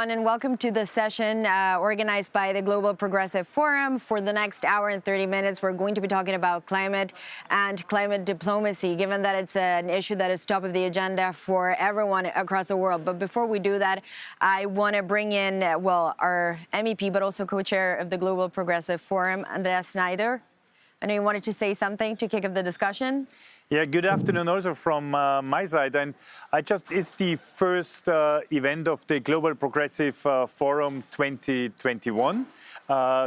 And welcome to the session organized by the Global Progressive Forum. For the next hour and 30 minutes, we're going to be talking about climate and climate diplomacy, given that it's an issue that is top of the agenda for everyone across the world. But before we do that, I want to bring in, our MEP, but also co-chair of the Global Progressive Forum, Andreas Snyder. I know you wanted to say something to kick off the discussion. Yeah, good afternoon also from my side. And it's the first event of the Global Progressive Forum 2021.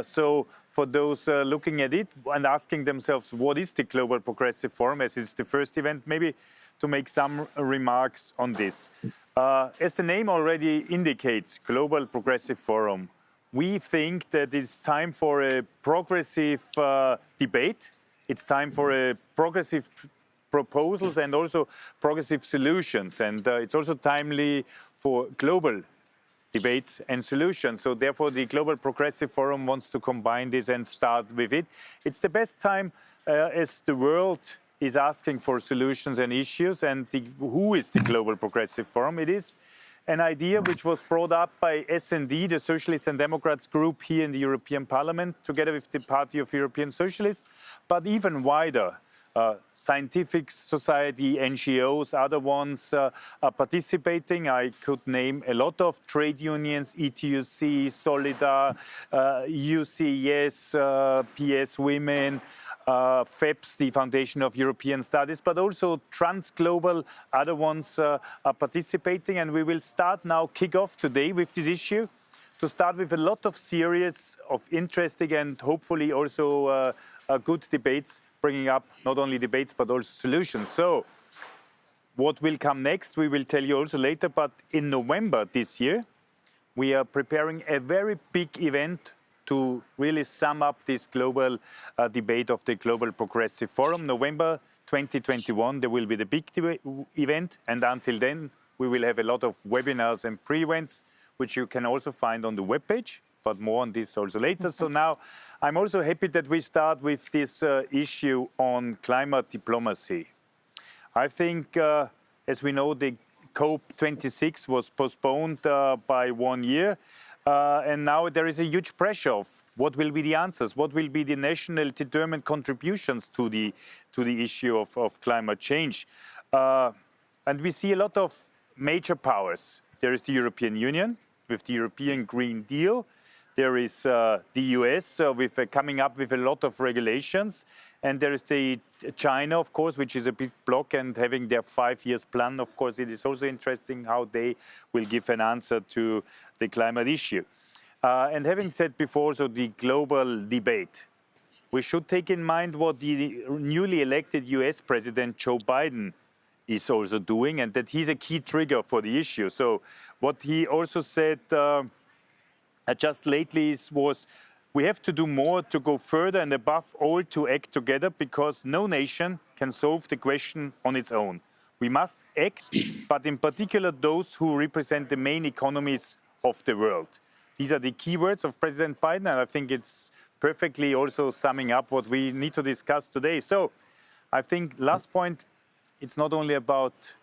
So for those looking at it and asking themselves, what is the Global Progressive Forum, as it's the first event, maybe to make some remarks on this. As the name already indicates, Global Progressive Forum, we think that it's time for a progressive debate. It's time for a progressive proposals and also progressive solutions. And it's also timely for global debates and solutions. So therefore, the Global Progressive Forum wants to combine this and start with it. It's the best time as the world is asking for solutions and issues. And who is the Global Progressive Forum? It is an idea which was brought up by S&D, the Socialists and Democrats group here in the European Parliament, together with the Party of European Socialists, but even wider. Scientific society, NGOs, other ones are participating. I could name a lot of trade unions, ETUC, Solidar, UCS, PS Women, FEPS, the Foundation of European Studies, but also Transglobal, other ones are participating. And we will start now, kick off today with this issue, to start with a lot of serious, interesting and hopefully also good debates, bringing up not only debates but also solutions. So what will come next, we will tell you also later, but in November this year, we are preparing a very big event to really sum up this global debate of the Global Progressive Forum. November 2021, there will be the big event, and until then, we will have a lot of webinars and pre-events, which you can also find on the webpage, but more on this also later. So now, I'm also happy that we start with this issue on climate diplomacy. I think, as we know, the COP26 was postponed by 1 year. And now there is a huge pressure of what will be the answers, what will be the national determined contributions to the issue of climate change. And we see a lot of major powers. There is the European Union with the European Green Deal. There is the US coming up with a lot of regulations. And there is the China, of course, which is a big bloc and having their 5-year plan. Of course, it is also interesting how they will give an answer to the climate issue. And having said before, so the global debate, we should take in mind what the newly elected US President Joe Biden is also doing, and that he's a key trigger for the issue. So what he also said just lately was, we have to do more to go further and above all to act together, because no nation can solve the question on its own. We must act, but in particular those who represent the main economies of the world. These are the key words of President Biden, and I think it's perfectly also summing up what we need to discuss today. So I think last point, it's not only about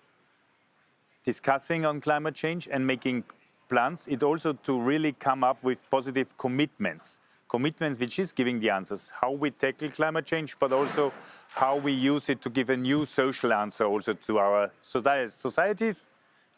discussing on climate change and making plans, it also to really come up with positive commitments. Commitments which is giving the answers, how we tackle climate change, but also how we use it to give a new social answer also to our societies.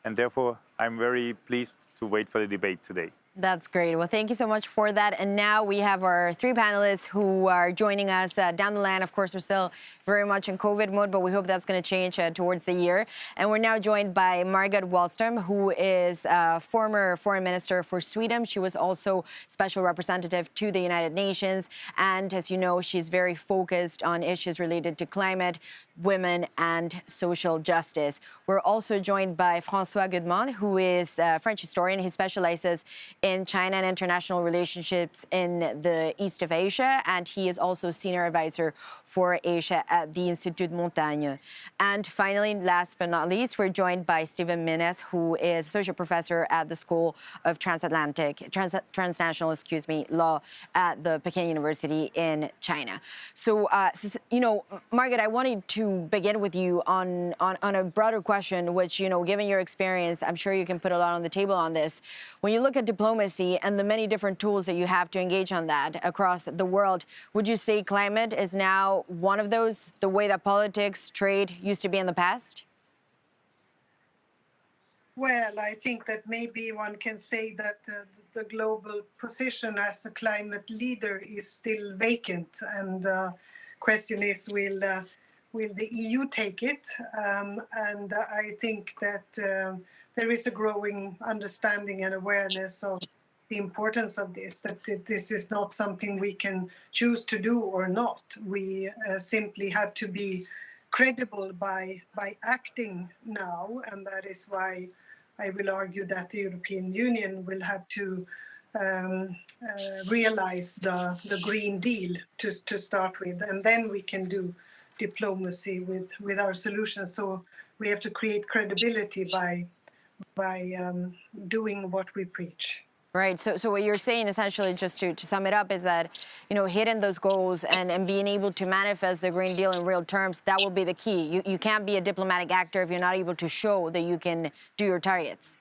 And therefore, I'm very pleased to wait for the debate today. That's great. Well, thank you so much for that. And now we have our 3 panelists who are joining us down the line. Of course, we're still very much in COVID mode, but we hope that's going to change towards the year. And we're now joined by Margot Wallström, who is former foreign minister for Sweden. She was also special representative to the United Nations. And as you know, she's very focused on issues related to climate, women and social justice. We're also joined by François Gudmont, who is a French historian. He specializes in China and international relationships in the East of Asia, and he is also senior advisor for Asia at the Institut Montagne. And finally, last but not least, we're joined by Stephen Minnes, who is associate professor at the School of Transnational Law at the Peking University in China. So, Margaret, I wanted to begin with you on a broader question, which, given your experience, I'm sure you can put a lot on the table on this. When you look at diplomacy and the many different tools that you have to engage on that across the world, would you say climate is now one of those, the way that politics, trade used to be in the past? Well, I think that maybe one can say that the global position as a climate leader is still vacant, and question is, will the EU take it? And I think that there is a growing understanding and awareness of the importance of this, that this is not something we can choose to do or not. We simply have to be credible by acting now, and that is why I will argue that the European Union will have to realize the Green Deal to start with, and then we can do diplomacy with our solutions. So we have to create credibility by doing what we preach. Right. So what you're saying, essentially, just to sum it up, is that, hitting those goals and being able to manifest the Green Deal in real terms, that will be the key. You can't be a diplomatic actor if you're not able to show that you can do your targets.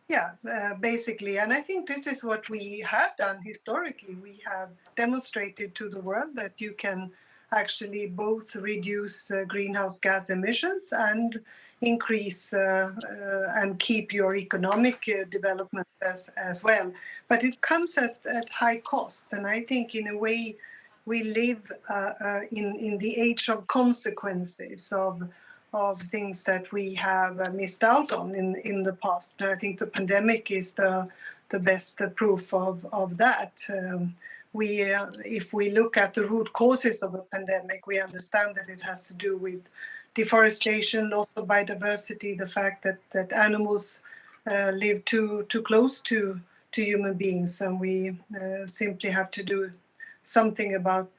Yeah, basically. And I think this is what we have done historically. We have demonstrated to the world that you can actually both reduce greenhouse gas emissions and increase and keep your economic development as well. But it comes at high cost. And I think in a way we live in the age of consequences of things that we have missed out on in the past. And I think the pandemic is the best proof of that. If we look at the root causes of a pandemic, we understand that it has to do with deforestation, loss of biodiversity, the fact that animals live too close to human beings, and we simply have to do something about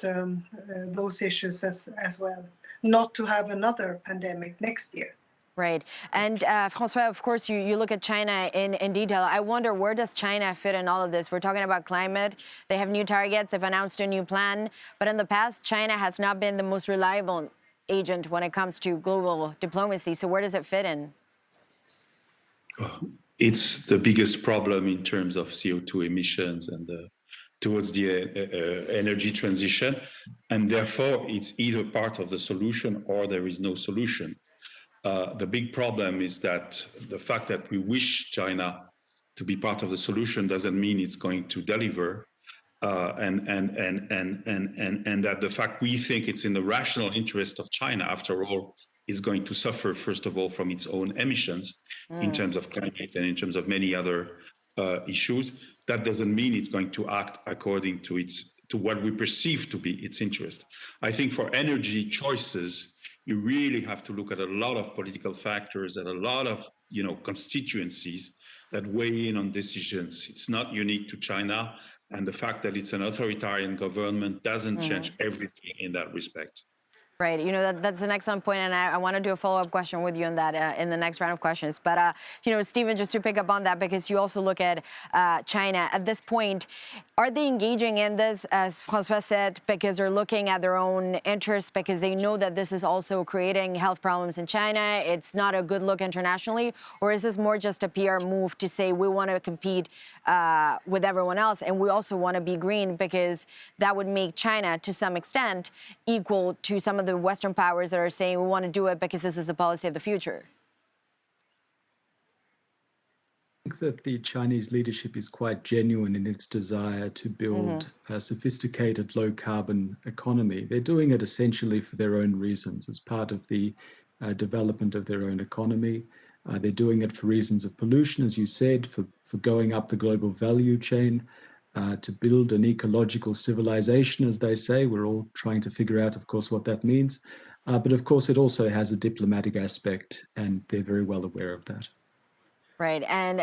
those issues as well, not to have another pandemic next year. Right. And François, of course, you look at China in detail. I wonder, where does China fit in all of this? We're talking about climate. They have new targets. They've announced a new plan. But in the past, China has not been the most reliable agent when it comes to global diplomacy. So where does it fit in? It's the biggest problem in terms of CO2 emissions and towards the energy transition. And therefore, it's either part of the solution or there is no solution. The big problem is that the fact that we wish China to be part of the solution doesn't mean it's going to deliver. And that the fact we think it's in the rational interest of China, after all, is going to suffer, first of all, from its own emissions in terms of climate and in terms of many other issues. That doesn't mean it's going to act according to what we perceive to be its interest. I think for energy choices, you really have to look at a lot of political factors and a lot of constituencies that weigh in on decisions. It's not unique to China. And the fact that it's an authoritarian government doesn't change everything in that respect. Right. That's an excellent point, and I want to do a follow-up question with you on that in the next round of questions. But, Stephen, just to pick up on that, because you also look at China at this point, are they engaging in this, as François said, because they're looking at their own interests, because they know that this is also creating health problems in China? It's not a good look internationally, or is this more just a PR move to say we want to compete with everyone else, and we also want to be green, because that would make China, to some extent, equal to some of the Western powers that are saying we want to do it because this is a policy of the future? I think that the Chinese leadership is quite genuine in its desire to build a sophisticated low-carbon economy. They're doing it essentially for their own reasons, as part of the development of their own economy. They're doing it for reasons of pollution, as you said, for going up the global value chain, to build an ecological civilization, as they say. We're all trying to figure out, of course, what that means. But of course, it also has a diplomatic aspect, and they're very well aware of that. Right. And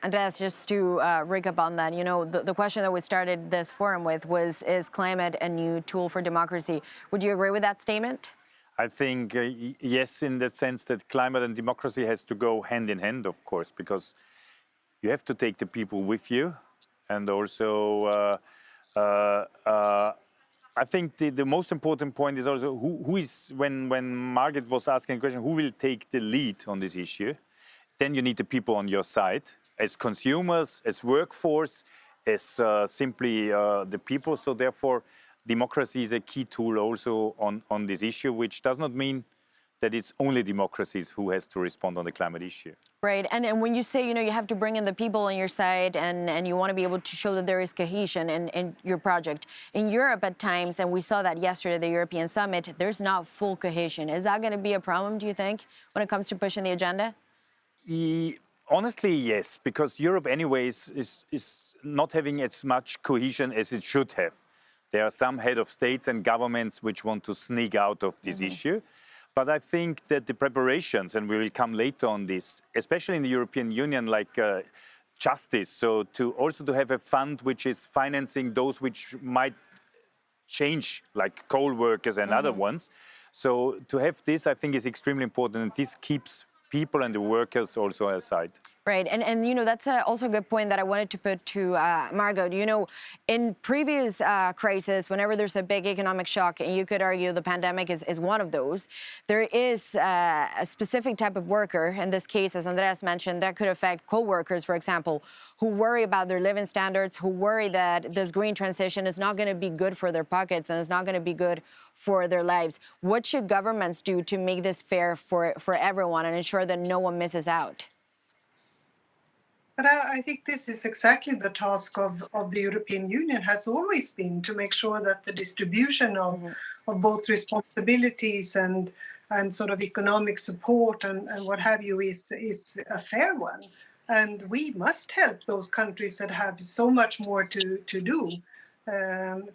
Andreas, just to recap on that, you know, the question that we started this forum with was, is climate a new tool for democracy? Would you agree with that statement? I think yes, in the sense that climate and democracy has to go hand in hand, of course, because you have to take the people with you. And also, I think the most important point is also who is, when Margaret was asking a question, who will take the lead on this issue? Then you need the people on your side, as consumers, as workforce, as simply the people. So therefore, democracy is a key tool also on this issue, which does not mean that it's only democracies who has to respond on the climate issue. Right. And when you say, you know, you have to bring in the people on your side and you want to be able to show that there is cohesion in your project. In Europe at times, and we saw that yesterday at the European Summit, there's not full cohesion. Is that going to be a problem, do you think, when it comes to pushing the agenda? Honestly, yes, because Europe anyways is not having as much cohesion as it should have. There are some head of states and governments which want to sneak out of this issue. But I think that the preparations, and we will come later on this, especially in the European Union, like justice, so to have a fund which is financing those which might change, like coal workers and other ones. So to have this, I think, is extremely important, and this keeps people and the workers also aside. Right. And you know, that's also a good point that I wanted to put to Margot. You know, in previous crises, whenever there's a big economic shock, and you could argue the pandemic is one of those, there is a specific type of worker, in this case, as Andreas mentioned, that could affect co-workers, for example, who worry about their living standards, who worry that this green transition is not going to be good for their pockets and is not going to be good for their lives. What should governments do to make this fair for everyone and ensure that no one misses out? But I think this is exactly the task of the European Union, has always been to make sure that the distribution of both responsibilities and sort of economic support and what have you is a fair one. And we must help those countries that have so much more to do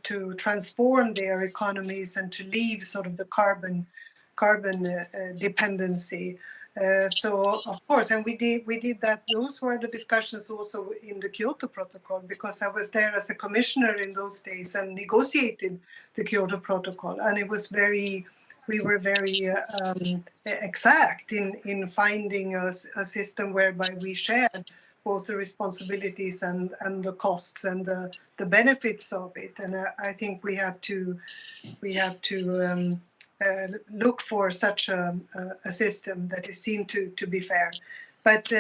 to transform their economies and to leave sort of the carbon dependency. So of course, and we did that. Those were the discussions also in the Kyoto Protocol, because I was there as a commissioner in those days and negotiated the Kyoto Protocol, and it was we were very exact in finding a system whereby we shared both the responsibilities and the costs and the benefits of it. And I think we have to look for such a system that is seen to be fair. But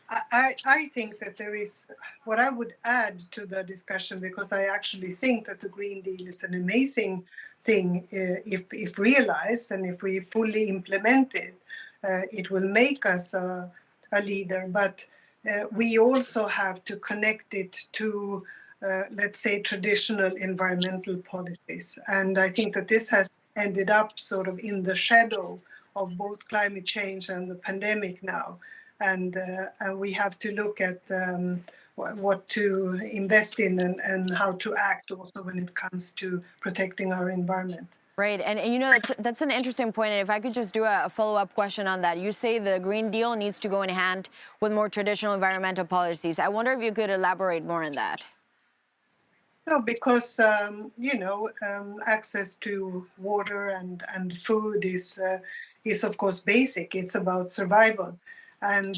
I think that there is, what I would add to the discussion, because I actually think that the Green Deal is an amazing thing if realized, and if we fully implement it, it will make us a leader. But we also have to connect it to, let's say, traditional environmental policies. And I think that this has ended up sort of in the shadow of both climate change and the pandemic now. And we have to look at what to invest in and how to act also when it comes to protecting our environment. Right, and you know, that's an interesting point. And if I could just do a follow-up question on that. You say the Green Deal needs to go in hand with more traditional environmental policies. I wonder if you could elaborate more on that. No, because access to water and food is of course basic. It's about survival, and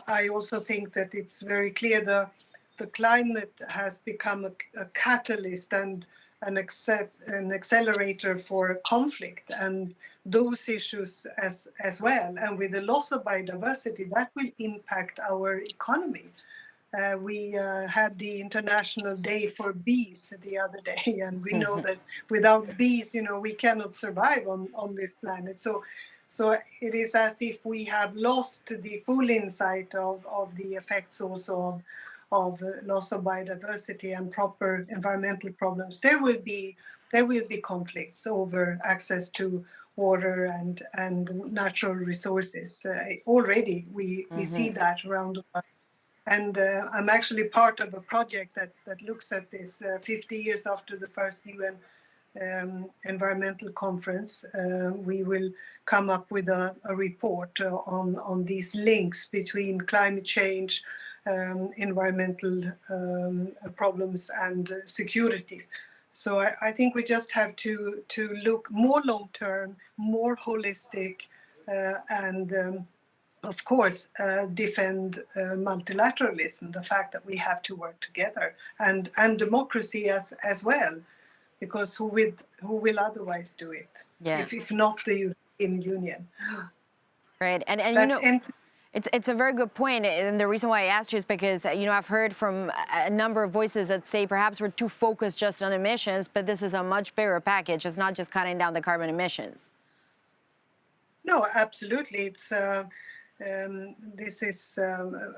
I also think that it's very clear the climate has become a catalyst and an accelerator for conflict and those issues as well. And with the loss of biodiversity, that will impact our economy. We had the International Day for Bees the other day, and we know that without bees, we cannot survive on this planet. So it is as if we have lost the full insight of the effects also of loss of biodiversity and proper environmental problems. There will be conflicts over access to water and natural resources. Already we see that around the world. And I'm actually part of a project that looks at this 50 years after the first UN environmental conference, we will come up with a report on these links between climate change, environmental problems, and security. So I think we just have to look more long-term, more holistic, and of course, defend multilateralism, the fact that we have to work together, and democracy as well, because who will otherwise do it, Yeah. if not the European Union? Right, and That you know, it's a very good point, and the reason why I asked you is because, you know, I've heard from a number of voices that say perhaps we're too focused just on emissions, but this is a much bigger package. It's not just cutting down the carbon emissions. No, absolutely. It's this is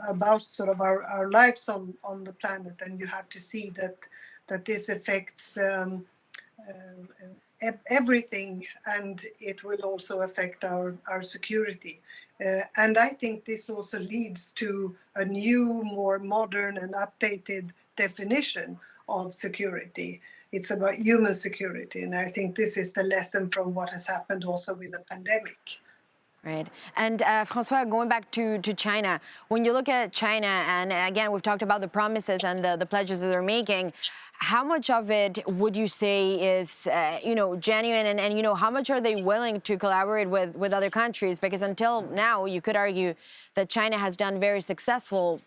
about sort of our lives on the planet, and you have to see that this affects everything, and it will also affect our security. And I think this also leads to a new, more modern and updated definition of security. It's about human security, and I think this is the lesson from what has happened also with the pandemic. Right. And Francois, going back to China, when you look at China, and again, we've talked about the promises and the pledges that they're making, how much of it would you say is, you know, genuine, and, you know, how much are they willing to collaborate with other countries? Because until now, you could argue that China has done very successfully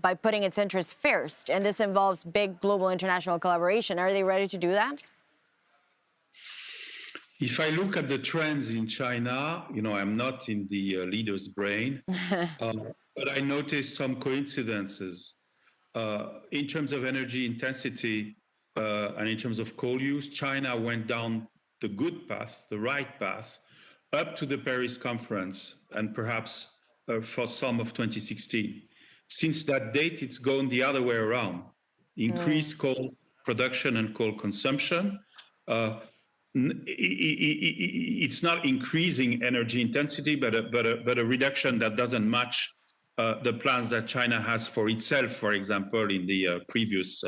by putting its interests first, and this involves big global international collaboration. Are they ready to do that? If I look at the trends in China, you know, I'm not in the leader's brain, but I noticed some coincidences. In terms of energy intensity and in terms of coal use, China went down the good path, the right path, up to the Paris conference and perhaps for some of 2016. Since that date, it's gone the other way around. Increased coal production and coal consumption. It's not increasing energy intensity, but a reduction that doesn't match the plans that China has for itself, for example, in the previous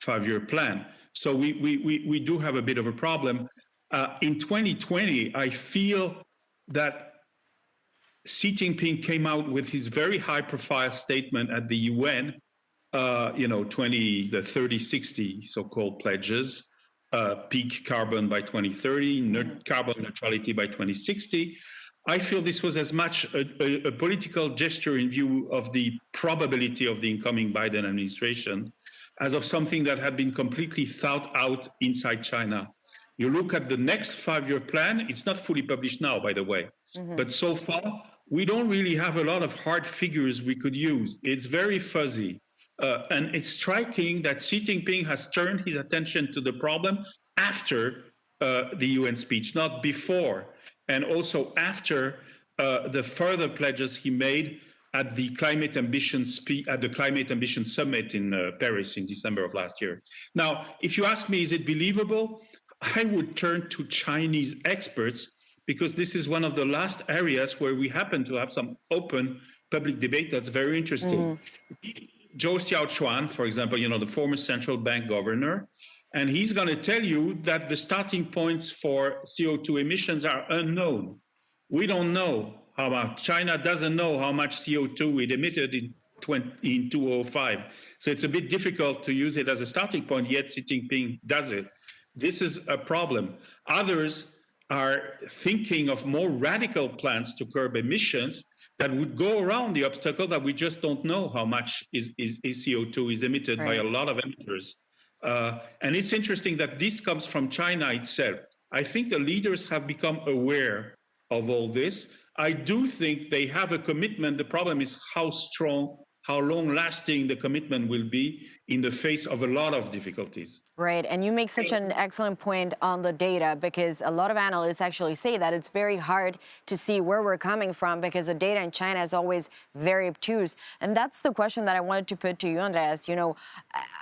5-year plan. So we do have a bit of a problem. In 2020, I feel that Xi Jinping came out with his very high-profile statement at the UN, you know, the 30-60 so-called pledges. Peak carbon by 2030, carbon neutrality by 2060. I feel this was as much a political gesture in view of the probability of the incoming Biden administration as of something that had been completely thought out inside China. You look at the next 5-year plan, it's not fully published now, by the way, but so far, we don't really have a lot of hard figures we could use. It's very fuzzy. And it's striking that Xi Jinping has turned his attention to the problem after the UN speech, not before, and also after the further pledges he made at the Climate Ambition Summit in Paris in December of last year. Now, if you ask me, is it believable? I would turn to Chinese experts, because this is one of the last areas where we happen to have some open public debate that's very interesting. Zhou Xiaochuan, for example, you know, the former central bank governor, and he's going to tell you that the starting points for CO2 emissions are unknown. We don't know how much. China doesn't know how much CO2 it emitted in 2005. So it's a bit difficult to use it as a starting point, yet Xi Jinping does it. This is a problem. Others are thinking of more radical plans to curb emissions that would go around the obstacle that we just don't know how much is CO2 is emitted by a lot of emitters. And it's interesting that this comes from China itself. I think the leaders have become aware of all this. I do think they have a commitment. The problem is how strong, how long-lasting the commitment will be in the face of a lot of difficulties. Right, and you make such an excellent point on the data, because a lot of analysts actually say that it's very hard to see where we're coming from because the data in China is always very obtuse. And that's the question that I wanted to put to you, Andreas. You know,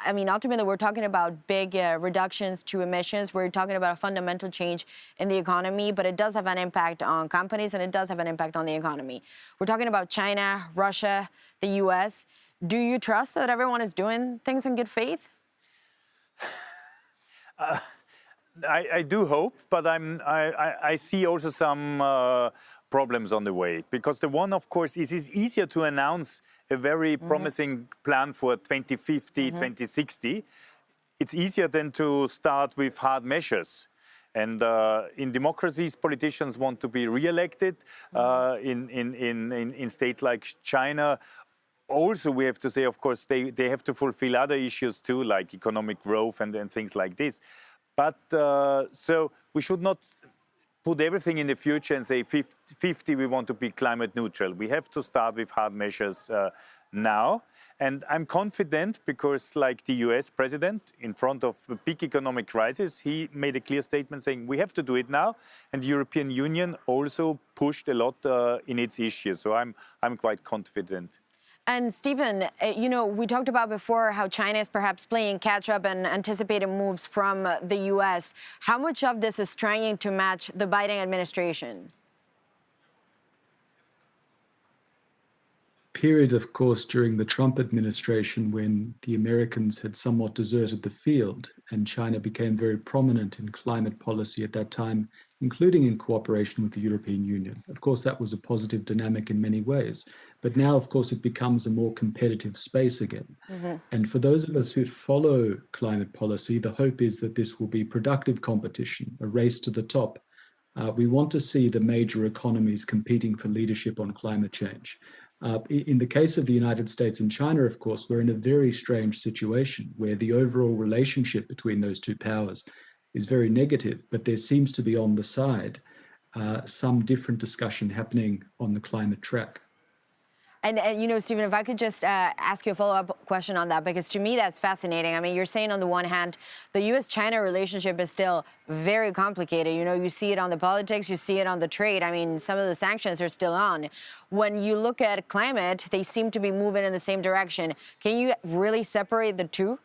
I mean, ultimately, we're talking about big reductions to emissions. We're talking about a fundamental change in the economy, but it does have an impact on companies, and it does have an impact on the economy. We're talking about China, Russia, the US. Do you trust that everyone is doing things in good faith? I do hope, but I see also some problems on the way, because the one, of course, is it's easier to announce a very promising plan for 2050, 2060. It's easier than to start with hard measures. And in democracies, politicians want to be re-elected. In states like China, also we have to say, of course, they have to fulfill other issues too, like economic growth and things like this. But so we should not put everything in the future and say 50 we want to be climate neutral. We have to start with hard measures now. And I'm confident because, like the US president, in front of a big economic crisis, he made a clear statement saying we have to do it now. And the European Union also pushed a lot in its issues. So I'm quite confident. And Stephen, you know, we talked about before how China is perhaps playing catch up and anticipating moves from the US. How much of this is trying to match the Biden administration? Period, of course, during the Trump administration when the Americans had somewhat deserted the field and China became very prominent in climate policy at that time, including in cooperation with the European Union. Of course, that was a positive dynamic in many ways. But now, of course, it becomes a more competitive space again. And for those of us who follow climate policy, the hope is that this will be productive competition, a race to the top. We want to see the major economies competing for leadership on climate change. In the case of the United States and China, of course, we're in a very strange situation where the overall relationship between those two powers is very negative, but there seems to be on the side some different discussion happening on the climate track. And you know, Stephen, if I could just ask you a follow-up question on that, because to me that's fascinating. I mean, you're saying on the one hand, the US-China relationship is still very complicated. You know, you see it on the politics, you see it on the trade. I mean, some of the sanctions are still on. When you look at climate, they seem to be moving in the same direction. Can you really separate the two?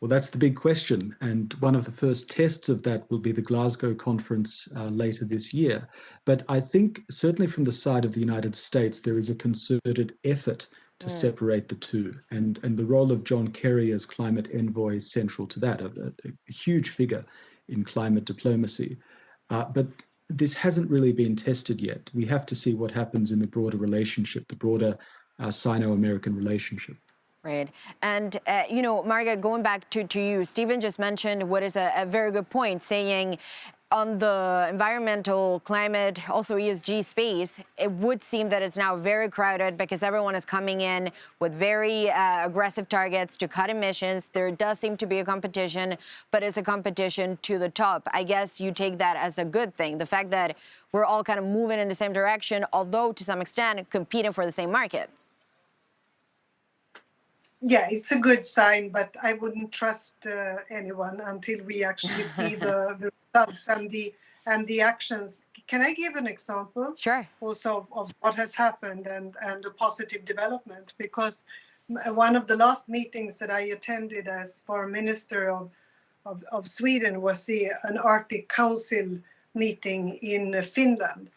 Well, that's the big question. And one of the first tests of that will be the Glasgow conference later this year. But I think certainly from the side of the United States, there is a concerted effort to separate the two. And the role of John Kerry as climate envoy is central to that, a huge figure in climate diplomacy. But this hasn't really been tested yet. We have to see what happens in the broader relationship, the broader Sino-American relationship. Right. And, you know, Margaret, going back to you, Stephen just mentioned what is a very good point, saying on the environmental, climate, also ESG space, it would seem that it's now very crowded because everyone is coming in with very aggressive targets to cut emissions. There does seem to be a competition, but it's a competition to the top. I guess you take that as a good thing, the fact that we're all kind of moving in the same direction, although to some extent competing for the same markets. Yeah, it's a good sign, but I wouldn't trust anyone until we actually see the results and the actions. Can I give an example? Sure. Also of what has happened and a positive development? Because one of the last meetings that I attended as Foreign Minister of Sweden was an Arctic Council meeting in Finland.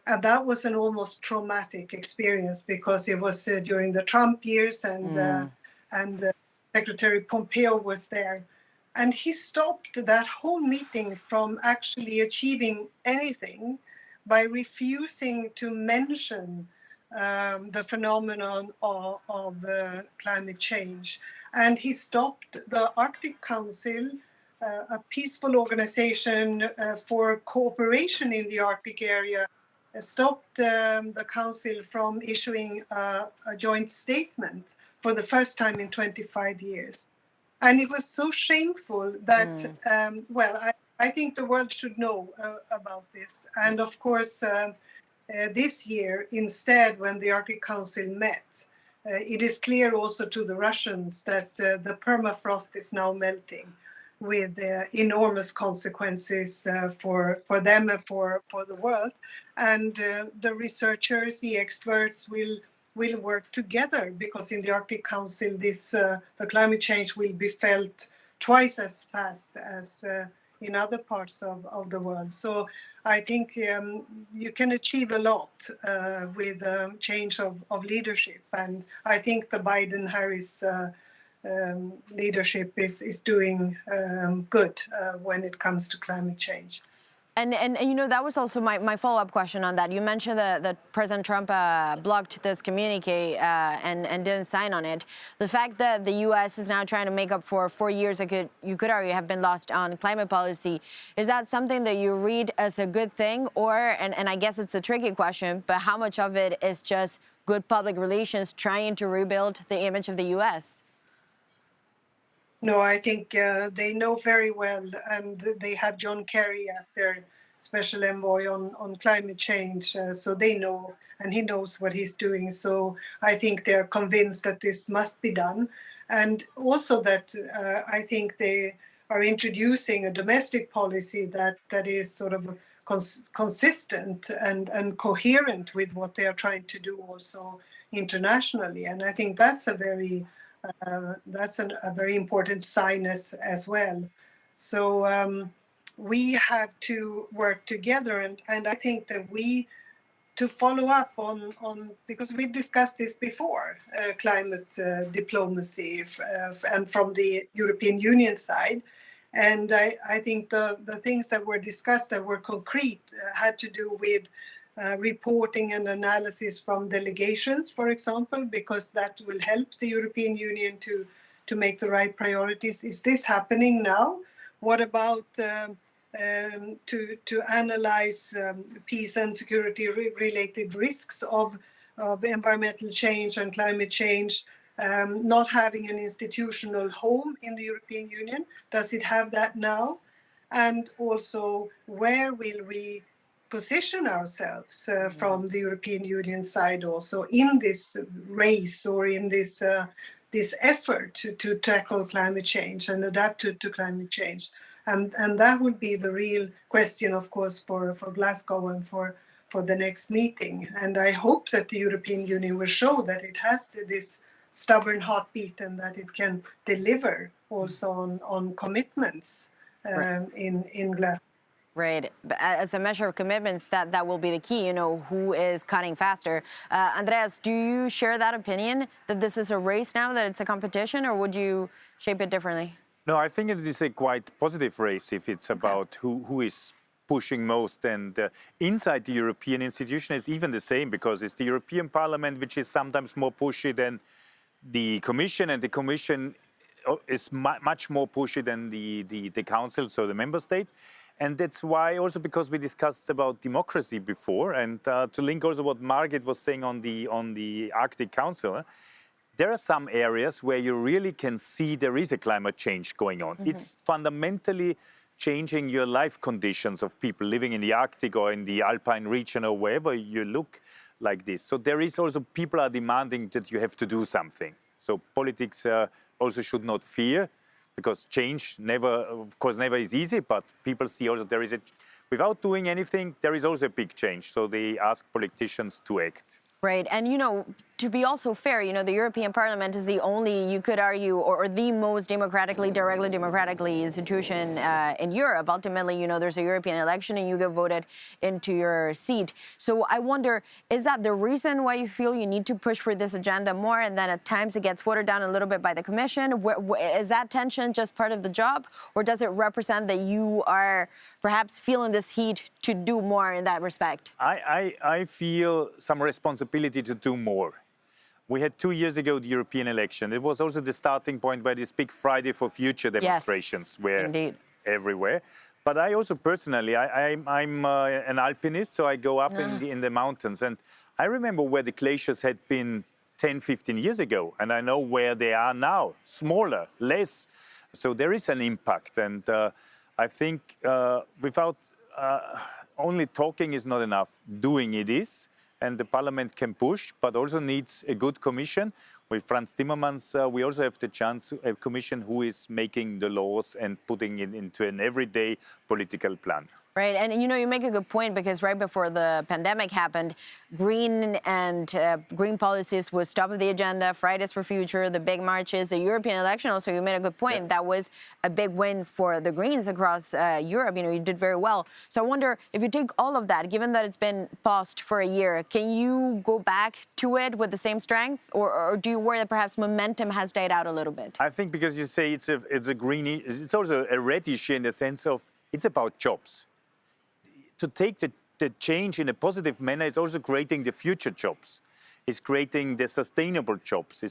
And that was an almost traumatic experience because it was during the Trump years and Secretary Pompeo was there. And he stopped that whole meeting from actually achieving anything by refusing to mention the phenomenon of climate change. And he stopped the Arctic Council, a peaceful organization for cooperation in the Arctic area, stopped the Council from issuing a joint statement for the first time in 25 years. And it was so shameful that, I think the world should know about this. And of course, this year, instead, when the Arctic Council met, it is clear also to the Russians that the permafrost is now melting with enormous consequences for them and for the world. And the researchers, the experts will work together because in the Arctic Council, the climate change will be felt twice as fast as in other parts of the world. So I think you can achieve a lot with change of leadership. And I think the Biden-Harris leadership is doing good when it comes to climate change. And you know, that was also my follow-up question on that. You mentioned that President Trump blocked this communique and didn't sign on it. The fact that the U.S. is now trying to make up for 4 years that you could argue have been lost on climate policy, is that something that you read as a good thing? Or, and I guess it's a tricky question, but how much of it is just good public relations trying to rebuild the image of the U.S.? No, I think they know very well, and they have John Kerry as their special envoy on climate change, so they know, and he knows what he's doing. So I think they're convinced that this must be done, and also that I think they are introducing a domestic policy that is sort of consistent and coherent with what they are trying to do also internationally. And I think that's a very important sign as well. So we have to work together, and I think that to follow up on because we discussed this before, climate diplomacy, and from the European Union side. And I think the things that were discussed that were concrete had to do with reporting and analysis from delegations, for example, because that will help the European Union to make the right priorities. Is this happening now? What about to analyze peace and security related risks of environmental change and climate change? Not having an institutional home in the European Union, does it have that now? And also, where will we position ourselves from the European Union side also in this race or in this effort to tackle climate change and adapt to climate change? And that would be the real question, of course, for Glasgow and for the next meeting. And I hope that the European Union will show that it has this stubborn heartbeat and that it can deliver also on commitments in Glasgow. Right. But as a measure of commitments, that will be the key, you know, who is cutting faster. Andreas, do you share that opinion, that this is a race now, that it's a competition, or would you shape it differently? No, I think it is a quite positive race if it's about who is pushing most. And inside the European institution is even the same, because it's the European Parliament which is sometimes more pushy than the Commission, and the Commission is much more pushy than the Council, so the Member States. And that's why also, because we discussed about democracy before, and to link also what Margit was saying on the Arctic Council, there are some areas where you really can see there is a climate change going on. Mm-hmm. It's fundamentally changing your life conditions of people living in the Arctic or in the Alpine region or wherever you look like this. So there is also, people are demanding that you have to do something. So politics also should not fear, because change never is easy, but people see also there is without doing anything, there is also a big change. So they ask politicians to act. Right. And, you know, to be also fair, you know, the European Parliament is the only, you could argue, or the most directly democratically institution in Europe. Ultimately, you know, there's a European election and you get voted into your seat. So I wonder, is that the reason why you feel you need to push for this agenda more, and then at times it gets watered down a little bit by the Commission? Is that tension just part of the job, or does it represent that you are perhaps feeling this heat to do more in that respect? I feel some responsibility to do more. We had 2 years ago the European election. It was also the starting point where this big Friday for Future demonstrations were everywhere. But I also personally, I'm an alpinist, so I go up in the mountains. And I remember where the glaciers had been 10, 15 years ago. And I know where they are now, smaller, less. So there is an impact. And I think without only talking is not enough. Doing it is. And the Parliament can push, but also needs a good Commission. With Franz Timmermans, we also have the chance, a Commission who is making the laws and putting it into an everyday political plan. Right, and you make a good point because right before the pandemic happened, green and green policies was top of the agenda. Fridays for Future, the big marches, the European election. Also, you made a good point. Yeah. That was a big win for the Greens across Europe. You did very well. So I wonder if you take all of that, given that it's been paused for a year, can you go back to it with the same strength, or do you worry that perhaps momentum has died out a little bit? I think because you say it's a green, it's also a red issue in the sense of it's about jobs. To take the change in a positive manner is also creating the future jobs. It's creating the sustainable jobs.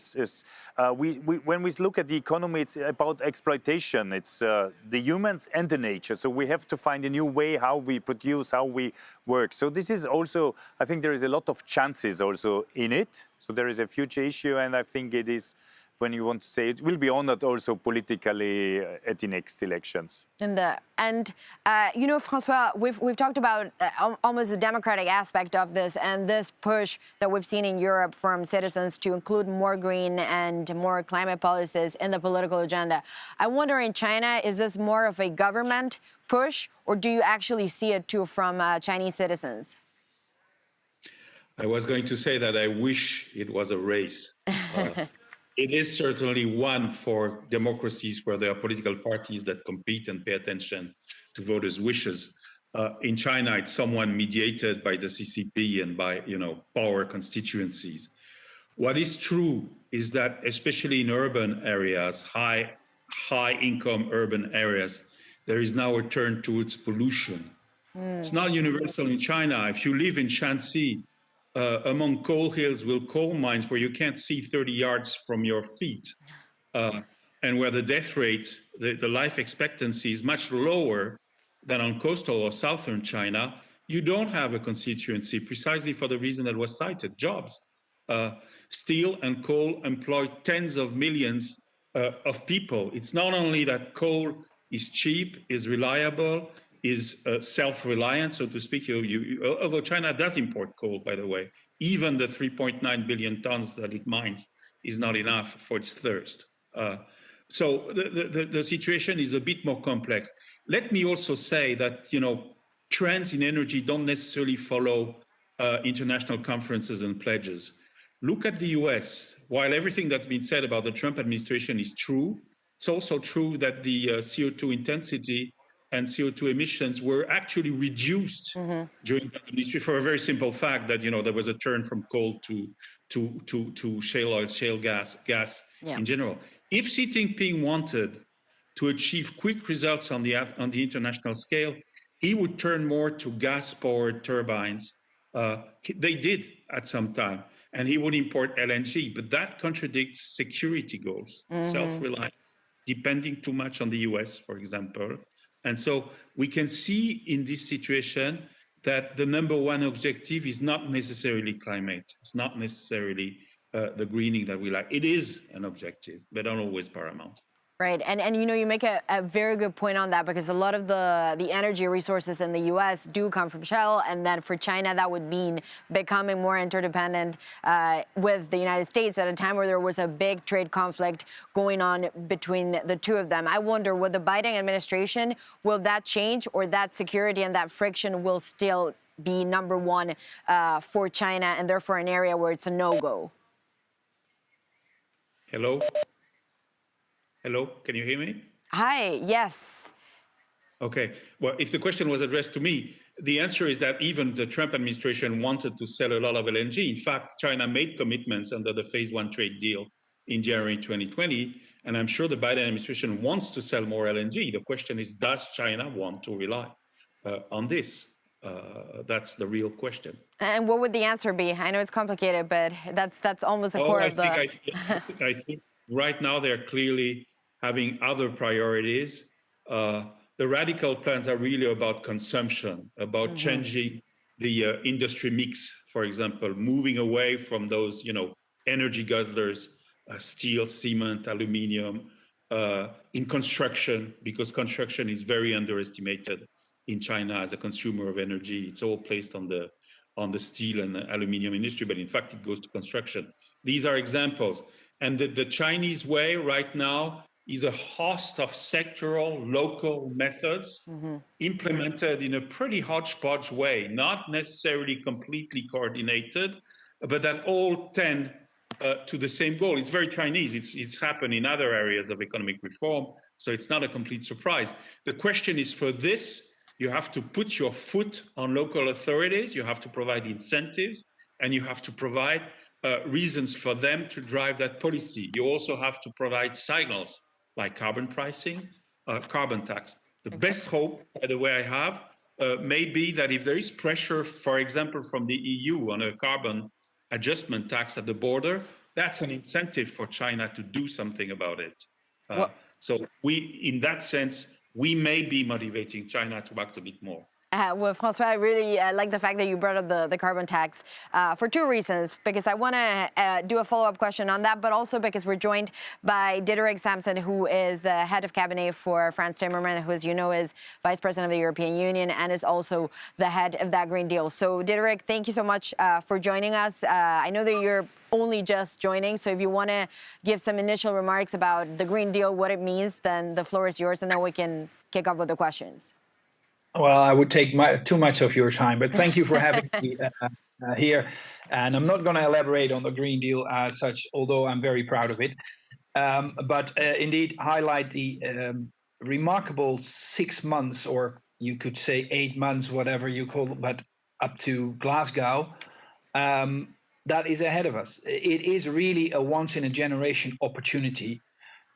When we look at the economy, it's about exploitation. It's the humans and the nature. So we have to find a new way how we produce, how we work. So this is also, I think there is a lot of chances also in it. So there is a future issue, and I think it is, when you want to say it, will be honored also politically at the next elections. And Francois, we've talked about almost the democratic aspect of this and this push that we've seen in Europe from citizens to include more green and more climate policies in the political agenda. I wonder in China, is this more of a government push, or do you actually see it too from Chinese citizens? I was going to say that I wish it was a race. It is certainly one for democracies where there are political parties that compete and pay attention to voters' wishes. In China, it's somewhat mediated by the CCP and by, power constituencies. What is true is that, especially in urban areas, high-income urban areas, there is now a turn towards pollution. It's not universal in China. If you live in Shanxi, among coal hills with coal mines where you can't see 30 yards from your feet, and where the death rate, the life expectancy is much lower than on coastal or southern China, you don't have a constituency precisely for the reason that was cited, jobs. Steel and coal employ tens of millions of people. It's not only that coal is cheap, is reliable, is self-reliant, so to speak. Although China does import coal, by the way, even the 3.9 billion tons that it mines is not enough for its thirst. So the situation is a bit more complex. Let me also say that, trends in energy don't necessarily follow international conferences and pledges. Look at the US. While everything that's been said about the Trump administration is true, it's also true that the CO2 intensity and CO2 emissions were actually reduced during the administration for a very simple fact that, there was a turn from coal to shale oil, shale gas in general. If Xi Jinping wanted to achieve quick results on the international scale, he would turn more to gas-powered turbines. They did at some time, and he would import LNG, but that contradicts security goals, self-reliance, depending too much on the US, for example. And so we can see in this situation that the number one objective is not necessarily climate. It's not necessarily the greening that we like. It is an objective, but not always paramount. Right, and you make a very good point on that, because a lot of the energy resources in the U.S. do come from Shell, and then for China that would mean becoming more interdependent with the United States at a time where there was a big trade conflict going on between the two of them. I wonder, with the Biden administration, will that change, or that security and that friction will still be number one for China, and therefore an area where it's a no-go? Hello, can you hear me? Hi, yes. Okay, well, if the question was addressed to me, the answer is that even the Trump administration wanted to sell a lot of LNG. In fact, China made commitments under the Phase 1 trade deal in January 2020, and I'm sure the Biden administration wants to sell more LNG. The question is, does China want to rely on this? That's the real question. And what would the answer be? I know it's complicated, but that's almost the core of the... I think right now they're clearly having other priorities. The radical plans are really about consumption, about changing the industry mix, for example, moving away from those, energy guzzlers, steel, cement, aluminium, in construction, because construction is very underestimated in China as a consumer of energy. It's all placed on the steel and the aluminium industry, but in fact, it goes to construction. These are examples. And the Chinese way right now is a host of sectoral, local methods implemented in a pretty hodgepodge way, not necessarily completely coordinated, but that all tend to the same goal. It's very Chinese. It's happened in other areas of economic reform, so it's not a complete surprise. The question is, for this, you have to put your foot on local authorities, you have to provide incentives, and you have to provide reasons for them to drive that policy. You also have to provide signals like carbon pricing, carbon tax. The best hope, by the way, I have, may be that if there is pressure, for example, from the EU on a carbon adjustment tax at the border, that's an incentive for China to do something about it. So we, in that sense, we may be motivating China to act a bit more. Well, Francois, I really like the fact that you brought up the carbon tax for two reasons. Because I want to do a follow-up question on that, but also because we're joined by Diederik Samson, who is the head of cabinet for Frans Timmermans, who, as you know, is Vice President of the European Union and is also the head of that Green Deal. So, Diederik, thank you so much for joining us. I know that you're only just joining, so if you want to give some initial remarks about the Green Deal, what it means, then the floor is yours, and then we can kick off with the questions. Well, I would take too much of your time, but thank you for having me here. And I'm not going to elaborate on the Green Deal as such, although I'm very proud of it. But indeed, highlight the remarkable 6 months, or you could say 8 months, whatever you call it, but up to Glasgow, that is ahead of us. It is really a once-in-a-generation opportunity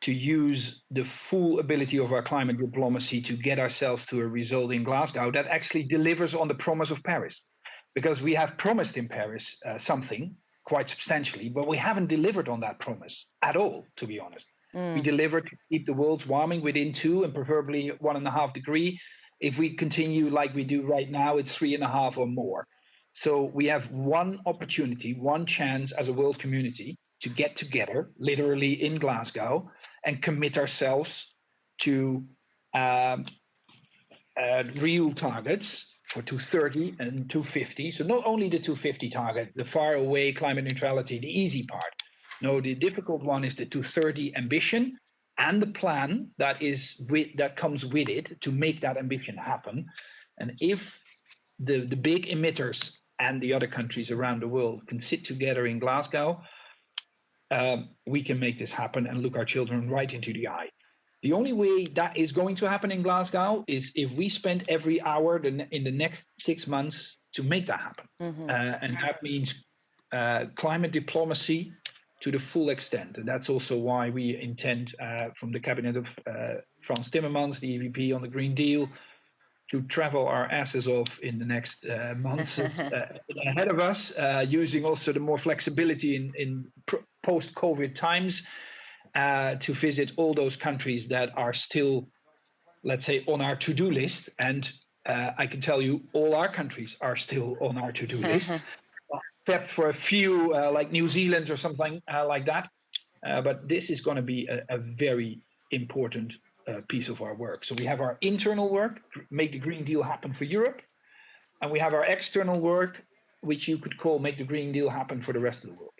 to use the full ability of our climate diplomacy to get ourselves to a result in Glasgow that actually delivers on the promise of Paris. Because we have promised in Paris something quite substantially, but we haven't delivered on that promise at all, to be honest. We delivered to keep the world's warming within 2 and preferably 1.5 degrees. If we continue like we do right now, it's 3.5 or more. So we have one opportunity, one chance as a world community to get together, literally in Glasgow, and commit ourselves to real targets for 2030 and 2050. So not only the 2050 target, the far away climate neutrality, the easy part. No, the difficult one is the 2030 ambition and the plan that comes with it to make that ambition happen. And if the big emitters and the other countries around the world can sit together in Glasgow, we can make this happen and look our children right into the eye. The only way that is going to happen in Glasgow is if we spend every hour in the next 6 months to make that happen. And that means climate diplomacy to the full extent. And that's also why we intend from the cabinet of Frans Timmermans, the EVP on the Green Deal, to travel our asses off in the next months ahead of us, using also the more flexibility in post-COVID times to visit all those countries that are still, let's say, on our to-do list. And I can tell you all our countries are still on our to-do list, except for a few like New Zealand or something like that. But this is going to be a very important piece of our work. So we have our internal work, make the Green Deal happen for Europe, and we have our external work, which you could call make the Green Deal happen for the rest of the world.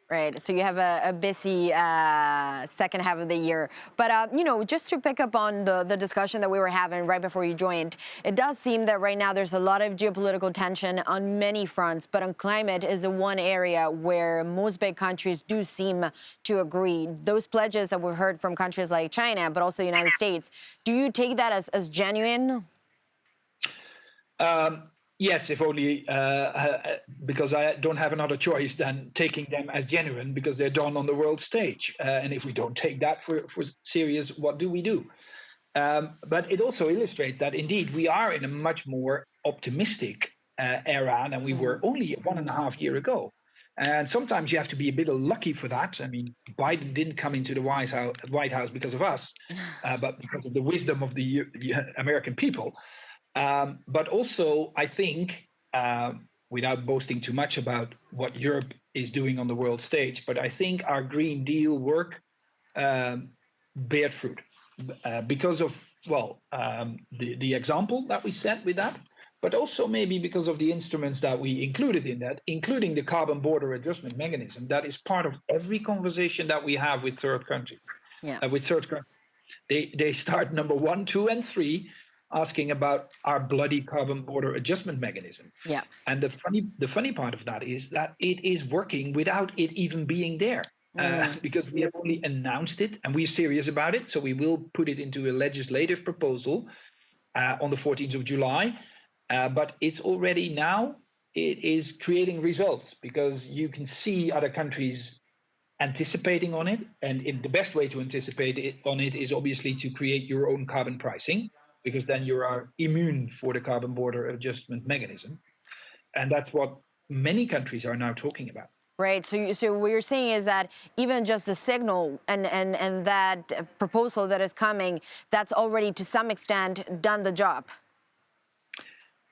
Right, so you have a busy second half of the year. But, you know, just to pick up on the discussion that we were having right before you joined, it does seem that right now there's a lot of geopolitical tension on many fronts, but on climate is the one area where most big countries do seem to agree. Those pledges that we've heard from countries like China, but also the United States, do you take that as genuine? Yes, if only because I don't have another choice than taking them as genuine because they're done on the world stage. And if we don't take that for serious, what do we do? But it also illustrates that indeed we are in a much more optimistic era than we were only 1.5 years ago. And sometimes you have to be a bit lucky for that. I mean, Biden didn't come into the White House because of us, but because of the wisdom of the American people. But also, I think, without boasting too much about what Europe is doing on the world stage, but I think our Green Deal work bear fruit because of, well, the example that we set with that, but also maybe because of the instruments that we included in that, including the carbon border adjustment mechanism that is part of every conversation that we have with third countries. They start number 1, 2, and 3 asking about our bloody carbon border adjustment mechanism. Yeah. And the funny part of that is that it is working without it even being there. Because we have only announced it and we're serious about it. So we will put it into a legislative proposal on the 14th of July. But it's already now, it is creating results because you can see other countries anticipating on it. And the best way to anticipate on it is obviously to create your own carbon pricing, because then you are immune for the carbon border adjustment mechanism. And that's what many countries are now talking about. Right. So what you're saying is that even just the signal and that proposal that is coming, that's already to some extent done the job.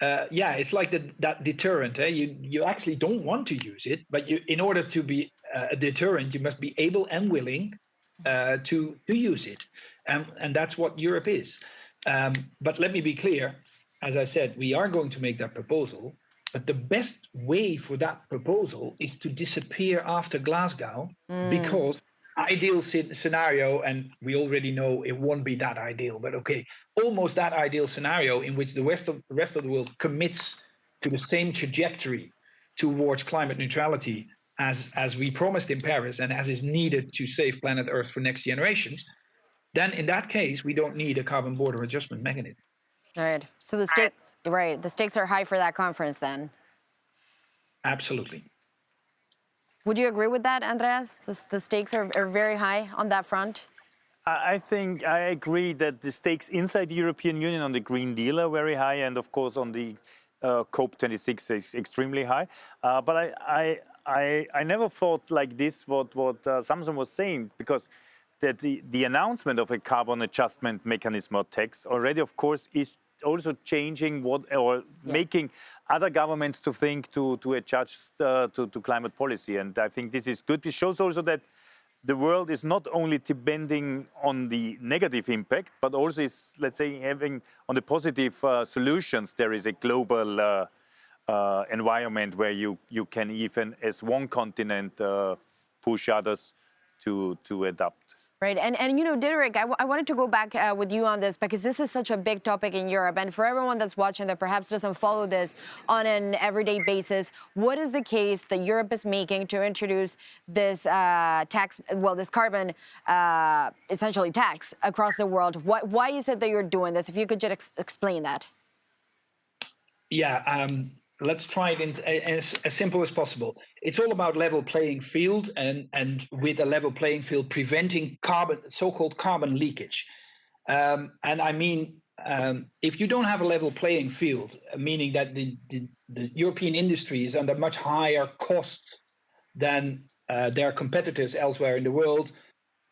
Yeah, it's like that deterrent. You actually don't want to use it, but in order to be a deterrent, you must be able and willing to use it. And that's what Europe is. But let me be clear. As I said, we are going to make that proposal. But the best way for that proposal is to disappear after Glasgow, because ideal scenario, and we already know it won't be that ideal, but okay, almost that ideal scenario in which the rest of the world commits to the same trajectory towards climate neutrality as we promised in Paris and as is needed to save planet Earth for next generations, then in that case, we don't need a carbon border adjustment mechanism. All right. So the stakes are high for that conference then. Absolutely. Would you agree with that, Andreas? The stakes are very high on that front? I think I agree that the stakes inside the European Union on the Green Deal are very high, and of course on the COP26 is extremely high. But I never thought like this what Samson was saying, because that the announcement of a carbon adjustment mechanism or tax already, of course, is also changing making other governments to think to adjust to climate policy. And I think this is good. It shows also that the world is not only depending on the negative impact, but also is, let's say, having on the positive solutions. There is a global environment where you can even, as one continent, push others to adapt. Right. And you know, Diederik, I wanted to go back with you on this, because this is such a big topic in Europe. And for everyone that's watching that perhaps doesn't follow this on an everyday basis, what is the case that Europe is making to introduce this tax, well, this carbon, essentially tax across the world? Why is it that you're doing this? If you could just explain that. Yeah, let's try it in as simple as possible. It's all about level playing field, and with a level playing field, preventing so-called carbon leakage. And I mean, if you don't have a level playing field, meaning that the European industry is under much higher costs than their competitors elsewhere in the world,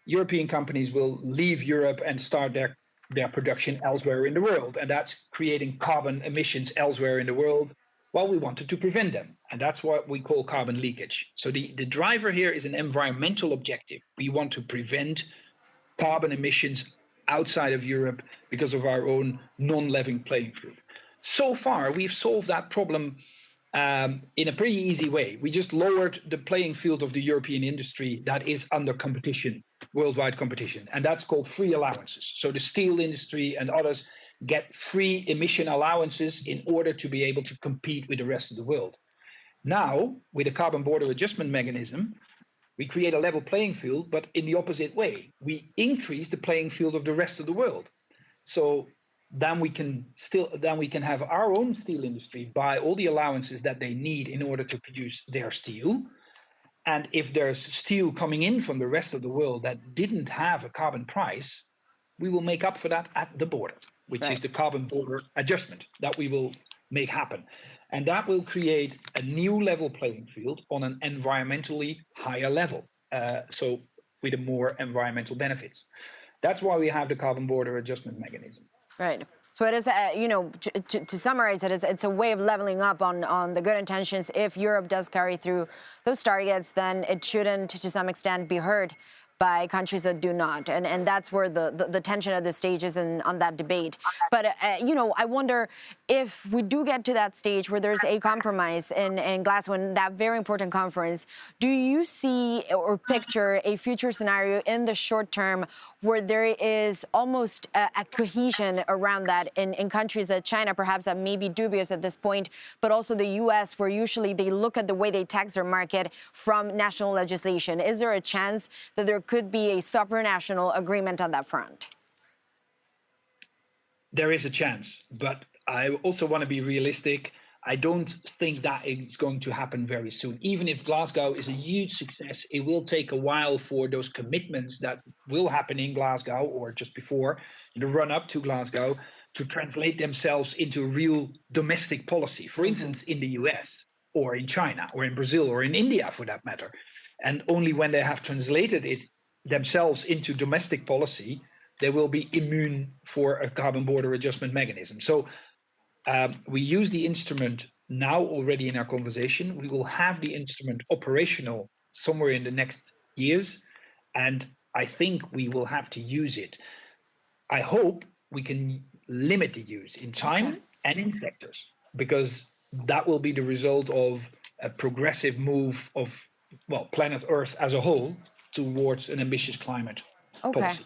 European companies will leave Europe and start their production elsewhere in the world, and that's creating carbon emissions elsewhere in the world. Well, we wanted to prevent them, and that's what we call carbon leakage. So the driver here is an environmental objective. We want to prevent carbon emissions outside of Europe because of our own non-level playing field. So far, we've solved that problem in a pretty easy way. We just lowered the playing field of the European industry that is under competition, worldwide competition, and that's called free allowances. So the steel industry and others get free emission allowances in order to be able to compete with the rest of the world. Now, with a carbon border adjustment mechanism, we create a level playing field, but in the opposite way. We increase the playing field of the rest of the world. So then we can have our own steel industry buy all the allowances that they need in order to produce their steel. And if there's steel coming in from the rest of the world that didn't have a carbon price, we will make up for that at the border, which is the carbon border adjustment that we will make happen. And that will create a new level playing field on an environmentally higher level, so with more environmental benefits. That's why we have the carbon border adjustment mechanism. Right. So it is, you know, to summarize it, it's a way of leveling up on the good intentions. If Europe does carry through those targets, then it shouldn't, to some extent, be hurt by countries that do not. And that's where the tension at this stage is on that debate. But, you know, I wonder if we do get to that stage where there's a compromise in Glasgow, in that very important conference, do you see or picture a future scenario in the short term where there is almost a cohesion around that in countries like China, perhaps that may be dubious at this point, but also the US, where usually they look at the way they tax their market from national legislation. Is there a chance that there could be a supranational agreement on that front? There is a chance, but I also want to be realistic. I don't think that is going to happen very soon. Even if Glasgow is a huge success, it will take a while for those commitments that will happen in Glasgow or just before, in the run up to Glasgow, to translate themselves into real domestic policy. For instance, in the US or in China or in Brazil or in India for that matter. And only when they have translated it themselves into domestic policy, they will be immune for a carbon border adjustment mechanism. So we use the instrument now already in our conversation. We will have the instrument operational somewhere in the next years, and I think we will have to use it. I hope we can limit the use in time and in sectors, because that will be the result of a progressive move of, well, planet Earth as a whole towards an ambitious climate policy.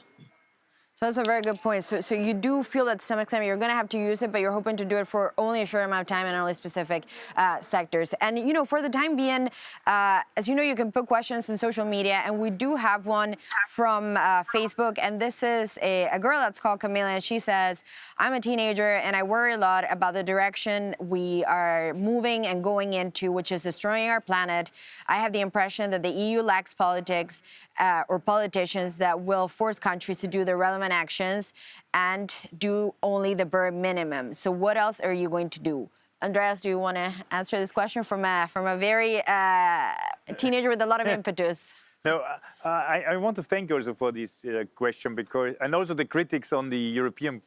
So that's a very good point. So you do feel that to some extent you're going to have to use it, but you're hoping to do it for only a short amount of time and only specific sectors. And, you know, for the time being, as you know, you can put questions in social media, and we do have one from Facebook. And this is a girl that's called Camila, and she says, I'm a teenager, and I worry a lot about the direction we are moving and going into, which is destroying our planet. I have the impression that the EU lacks politics or politicians that will force countries to do the relevant actions and do only the bare minimum. So what else are you going to do? Andreas, do you want to answer this question from a very teenager with a lot of impetus? No, I want to thank you also for this question, because, and also the critics on the European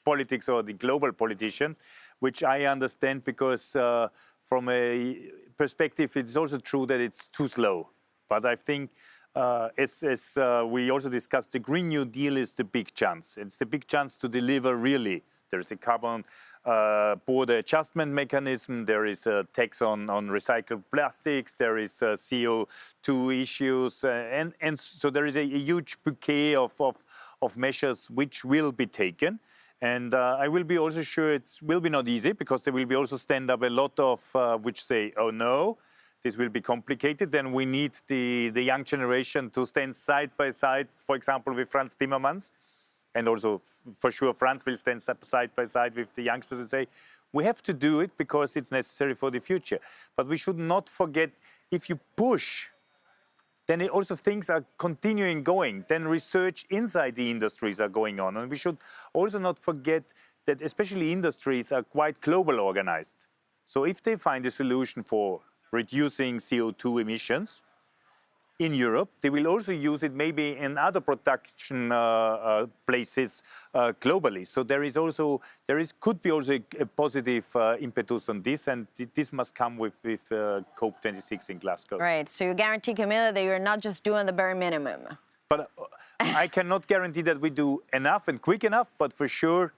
politics or the global politicians, which I understand, because from a perspective, it's also true that it's too slow. But I think as we also discussed, the Green New Deal is the big chance. It's the big chance to deliver really. There's the carbon border adjustment mechanism, there is a tax on recycled plastics, there is CO2 issues, and so there is a huge bouquet of measures which will be taken. And I will be also sure it will be not easy, because there will be also stand up a lot of which say, oh no, this will be complicated. Then we need the young generation to stand side by side, for example, with Franz Timmermans. And also, for sure, France will stand side by side with the youngsters and say, we have to do it because it's necessary for the future. But we should not forget, if you push, then also things are continuing going. Then research inside the industries are going on. And we should also not forget that especially industries are quite global organized. So if they find a solution for reducing CO2 emissions in Europe, they will also use it maybe in other production places globally. So could be also a positive impetus on this, and this must come with COP26 in Glasgow. Right. So you guarantee, Camila, that you're not just doing the bare minimum. But I cannot guarantee that we do enough and quick enough, but for sure,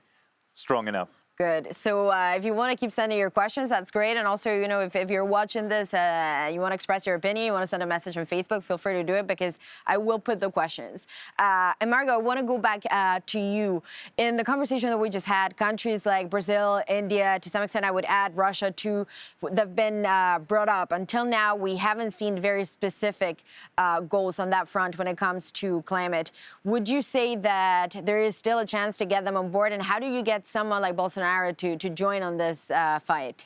strong enough. Good. So if you want to keep sending your questions, that's great. And also, you know, if you're watching this, you want to express your opinion, you want to send a message on Facebook, feel free to do it, because I will put the questions. And Margot, I want to go back to you. In the conversation that we just had, countries like Brazil, India, to some extent I would add Russia too, they've been brought up. Until now, we haven't seen very specific goals on that front when it comes to climate. Would you say that there is still a chance to get them on board? And how do you get someone like Bolsonaro to join on this fight?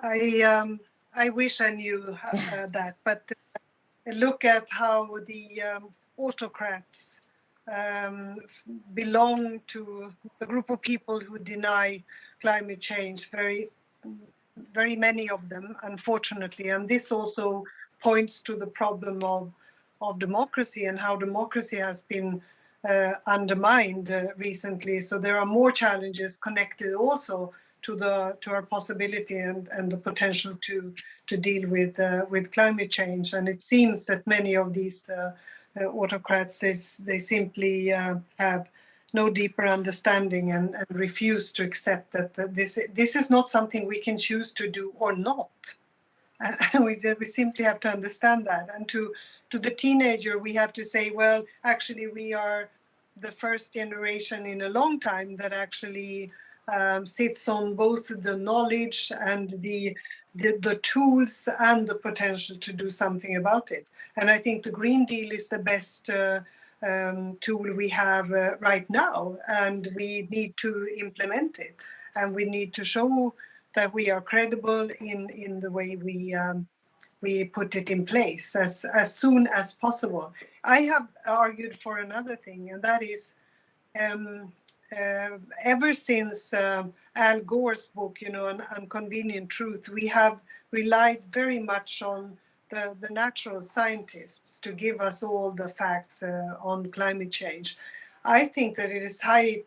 I wish I knew that, but look at how the autocrats belong to the group of people who deny climate change, very many of them, unfortunately. And this also points to the problem of democracy and how democracy has been undermined recently. So there are more challenges connected also to our possibility and the potential to deal with climate change. And it seems that many of these autocrats, they simply have no deeper understanding and refuse to accept that this is not something we can choose to do or not. And we simply have to understand that, and to to the teenager, we have to say, well, actually, we are the first generation in a long time that actually sits on both the knowledge and the tools and the potential to do something about it. And I think the Green Deal is the best tool we have right now, and we need to implement it. And we need to show that we are credible in the way we put it in place as soon as possible. I have argued for another thing, and that is ever since Al Gore's book, An Inconvenient Truth, we have relied very much on the natural scientists to give us all the facts on climate change. I think that it is high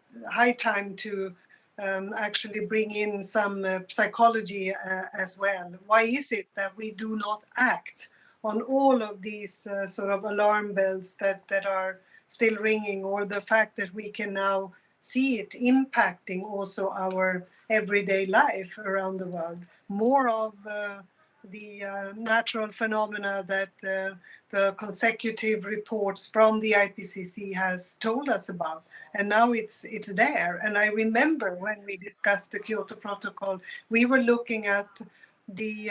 time to actually bring in some psychology as well. Why is it that we do not act on all of these sort of alarm bells that are still ringing, or the fact that we can now see it impacting also our everyday life around the world? More of the natural phenomena that the consecutive reports from the IPCC has told us about. And now it's there. And I remember when we discussed the Kyoto Protocol, we were looking at the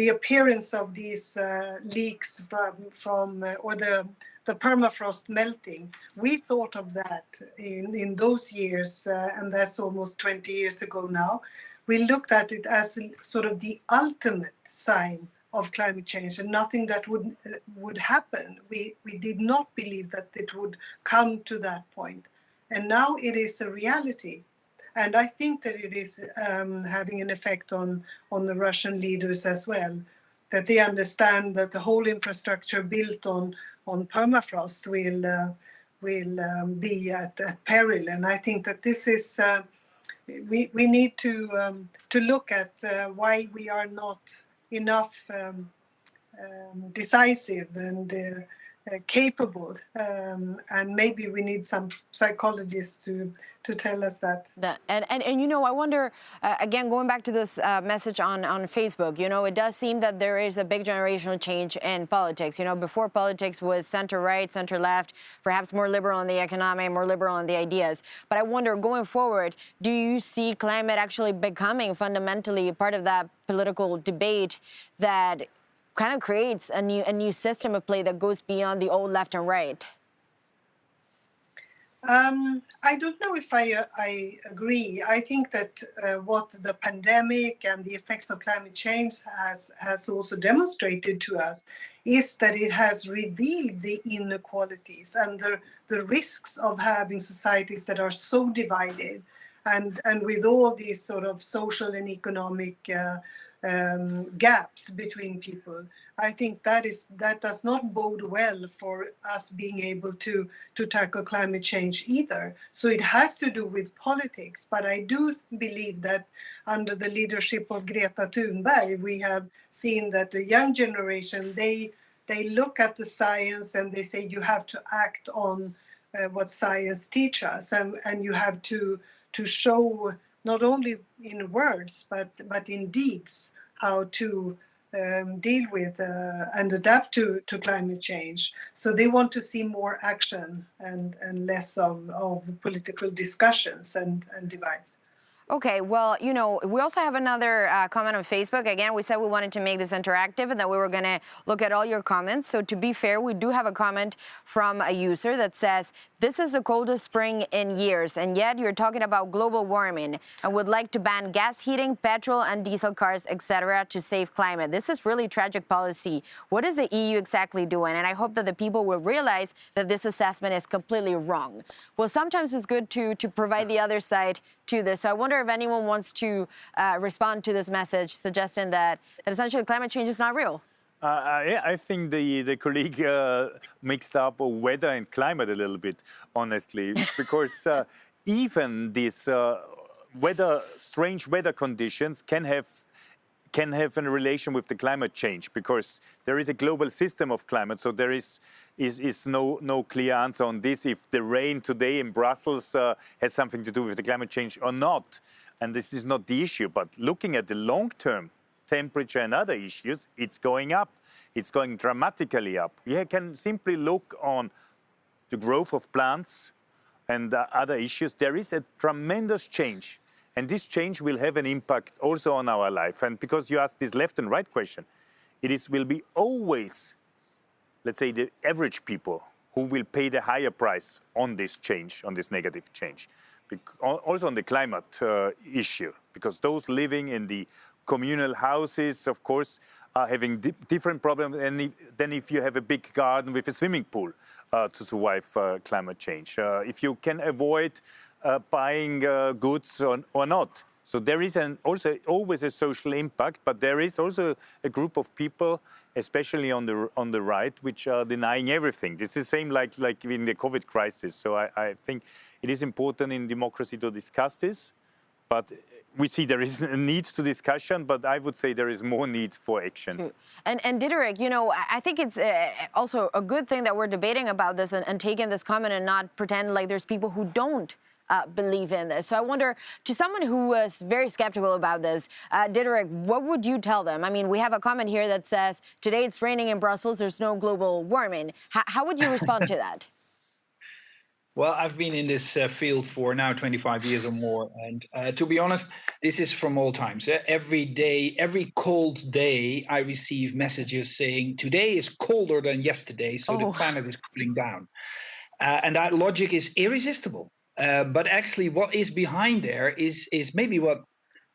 appearance of these leaks from or the permafrost melting. We thought of that in those years, and that's almost 20 years ago now. We looked at it as sort of the ultimate sign of climate change, and nothing that would happen. We did not believe that it would come to that point. And now it is a reality. And I think that it is having an effect on the Russian leaders as well, that they understand that the whole infrastructure built on permafrost will be at peril. And I think that this is we need to look at why we are not enough decisive and capable, and maybe we need some psychologists to tell us that. And I wonder, again, going back to this message on Facebook, it does seem that there is a big generational change in politics. Before, politics was center-right, center-left, perhaps more liberal on the economy, more liberal on the ideas. But I wonder, going forward, do you see climate actually becoming fundamentally part of that political debate that kind of creates a new system of play that goes beyond the old left and right? I don't know if I agree. I think that what the pandemic and the effects of climate change has also demonstrated to us is that it has revealed the inequalities and the risks of having societies that are so divided, and with all these sort of social and economic gaps between people. I think that does not bode well for us being able to tackle climate change either. So it has to do with politics, but I do believe that under the leadership of Greta Thunberg, we have seen that the young generation, they look at the science and they say you have to act on what science teaches us, and you have to show not only in words but in deeds how to deal with and adapt to climate change. So they want to see more action and less of political discussions and divides. Okay, well, we also have another comment on Facebook. Again, we said we wanted to make this interactive and that we were going to look at all your comments. So to be fair, we do have a comment from a user that says, this is the coldest spring in years, and yet you're talking about global warming and would like to ban gas heating, petrol and diesel cars, etc. to save climate. This is really tragic policy. What is the EU exactly doing? And I hope that the people will realize that this assessment is completely wrong. Well, sometimes it's good to provide the other side to this. So I wonder if anyone wants to respond to this message, suggesting that essentially climate change is not real. I think the colleague mixed up weather and climate a little bit, honestly, because even these strange weather conditions can have a relation with the climate change, because there is a global system of climate. So there is no clear answer on this, if the rain today in Brussels has something to do with the climate change or not. And this is not the issue. But looking at the long-term temperature and other issues, it's going up. It's going dramatically up. You can simply look on the growth of plants and other issues. There is a tremendous change. And this change will have an impact also on our life. And because you asked this left and right question, will be always, let's say, the average people who will pay the higher price on this change, on this negative change. Also on the climate issue, because those living in the communal houses, of course, are having different problems than if you have a big garden with a swimming pool to survive climate change. If you can avoid buying goods or not. So there is also always a social impact, but there is also a group of people, especially on the right, which are denying everything. This is the same like in the COVID crisis. So I think it is important in democracy to discuss this, but we see there is a need to discussion, but I would say there is more need for action. And Diederik, you know, I think it's also a good thing that we're debating about this and taking this comment and not pretend like there's people who don't believe in this. So I wonder, to someone who was very skeptical about this, Diederik, what would you tell them? I mean, we have a comment here that says, today it's raining in Brussels, there's no global warming. How would you respond to that? Well, I've been in this field for now 25 years or more. And to be honest, this is from all times. Every day, every cold day, I receive messages saying, today is colder than yesterday, so the planet is cooling down. And that logic is irresistible. But actually, what is behind there is maybe what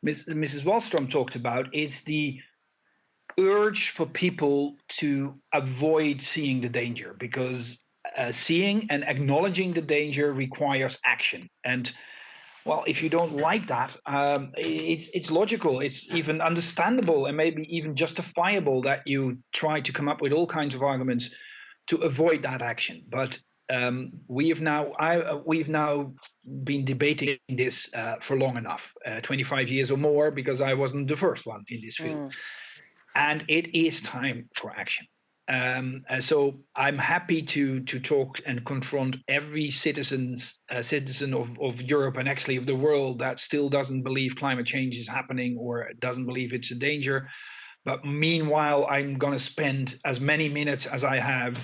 Mrs. Wallström talked about. It's the urge for people to avoid seeing the danger, because seeing and acknowledging the danger requires action. And well, if you don't like that, it's logical, it's even understandable, and maybe even justifiable that you try to come up with all kinds of arguments to avoid that action. But we've now been debating this for long enough, 25 years or more, because I wasn't the first one in this field. And it is time for action. So I'm happy to talk and confront every citizen of Europe, and actually of the world, that still doesn't believe climate change is happening or doesn't believe it's a danger. But meanwhile, I'm going to spend as many minutes as I have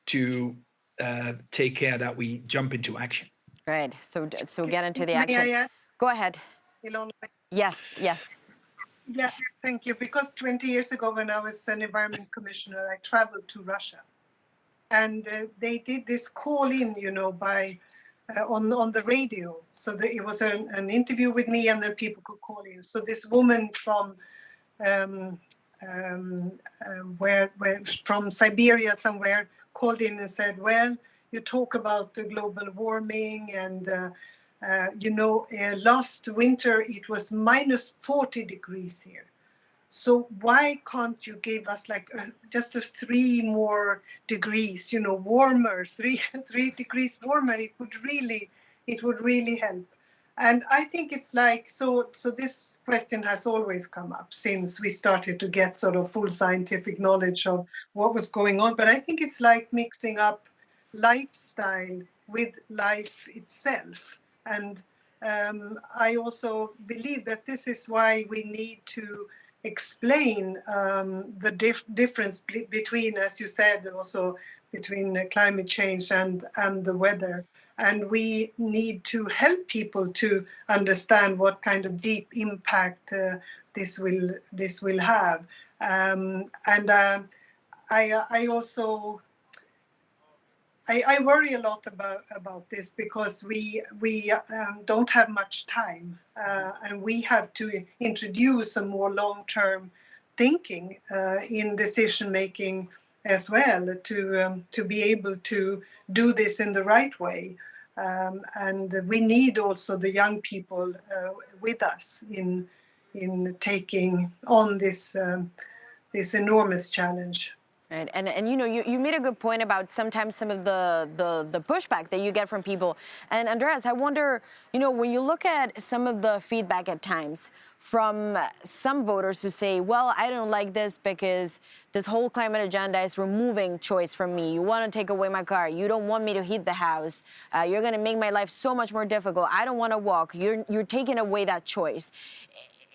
to take care that we jump into action. Right. So get into the action. May I add? Go ahead. Ilona? Yes. Yeah, thank you. Because 20 years ago, when I was an environment commissioner, I traveled to Russia, and they did this call-in, by on the radio. So it was an interview with me, and then people could call in. So this woman from from Siberia somewhere called in and said, "Well, you talk about the global warming and." Last winter it was minus 40 degrees here. So why can't you give us just 3 more degrees, warmer, 3 degrees warmer? It would really help. And I think it's so this question has always come up since we started to get sort of full scientific knowledge of what was going on. But I think it's like mixing up lifestyle with life itself. And I also believe that this is why we need to explain the difference between, as you said, also between climate change and the weather. And we need to help people to understand what kind of deep impact this will have. I also I worry a lot about this because we don't have much time, and we have to introduce a more long-term thinking in decision making as well to be able to do this in the right way. And we need also the young people with us in taking on this enormous challenge. Right. And you made a good point about sometimes some of the pushback that you get from people. And Andreas, I wonder, when you look at some of the feedback at times from some voters who say, well, I don't like this because this whole climate agenda is removing choice from me. You want to take away my car. You don't want me to heat the house. You're going to make my life so much more difficult. I don't want to walk. You're taking away that choice.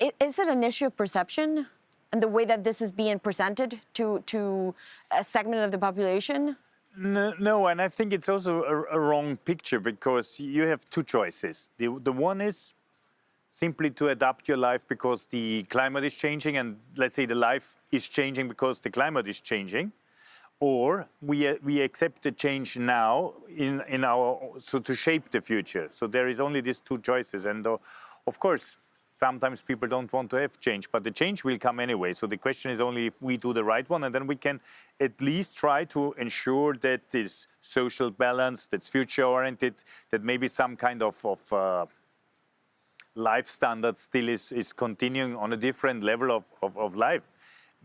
Is it an issue of perception? And the way that this is being presented to a segment of the population? No, and I think it's also a wrong picture, because you have two choices. The one is simply to adapt your life because the climate is changing, and let's say the life is changing because the climate is changing, or we accept the change now so to shape the future. So there is only these two choices, and of course sometimes people don't want to have change, but the change will come anyway. So the question is only if we do the right one, and then we can at least try to ensure that this social balance, that's future-oriented, that maybe some kind of life standard still is continuing on a different level of life.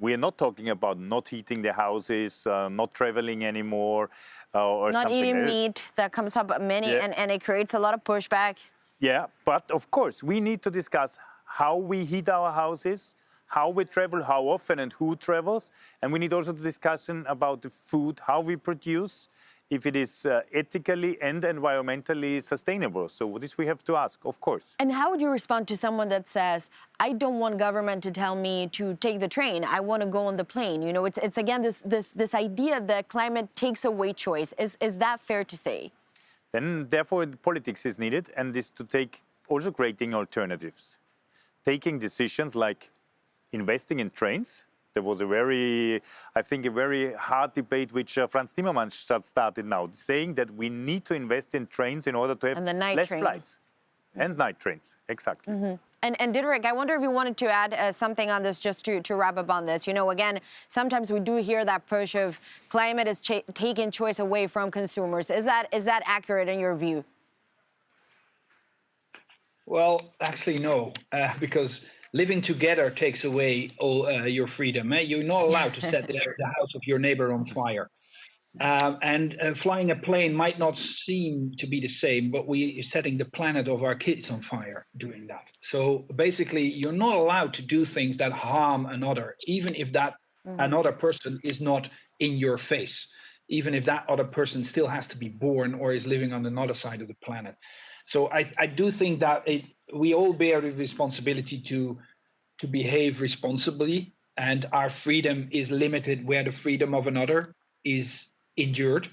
We are not talking about not heating the houses, not traveling anymore, or not something eating else. meat. That comes up many, and it creates a lot of pushback. Yeah, but of course, we need to discuss how we heat our houses, how we travel, how often and who travels. And we need also the discussion about the food, how we produce, if it is ethically and environmentally sustainable. So this we have to ask, of course. And how would you respond to someone that says, I don't want government to tell me to take the train, I want to go on the plane? You know, it's again this idea that climate takes away choice. Is that fair to say? Then, therefore, politics is needed, and is to take also creating alternatives, taking decisions like investing in trains. There was a very hard debate which Franz Timmermans started now, saying that we need to invest in trains in order to have less flights. And night trains, exactly. Mm-hmm. And Diederik, I wonder if you wanted to add something on this, just to wrap up on this. You know, again, sometimes we do hear that push of climate is taking choice away from consumers. Is that accurate in your view? Well, actually, no, because living together takes away all your freedom. You're not allowed to set the house of your neighbor on fire. And flying a plane might not seem to be the same, but we're setting the planet of our kids on fire doing that. So basically, you're not allowed to do things that harm another, even if that another person is not in your face, even if that other person still has to be born or is living on another side of the planet. So I do think that we all bear the responsibility to behave responsibly, and our freedom is limited where the freedom of another is endured.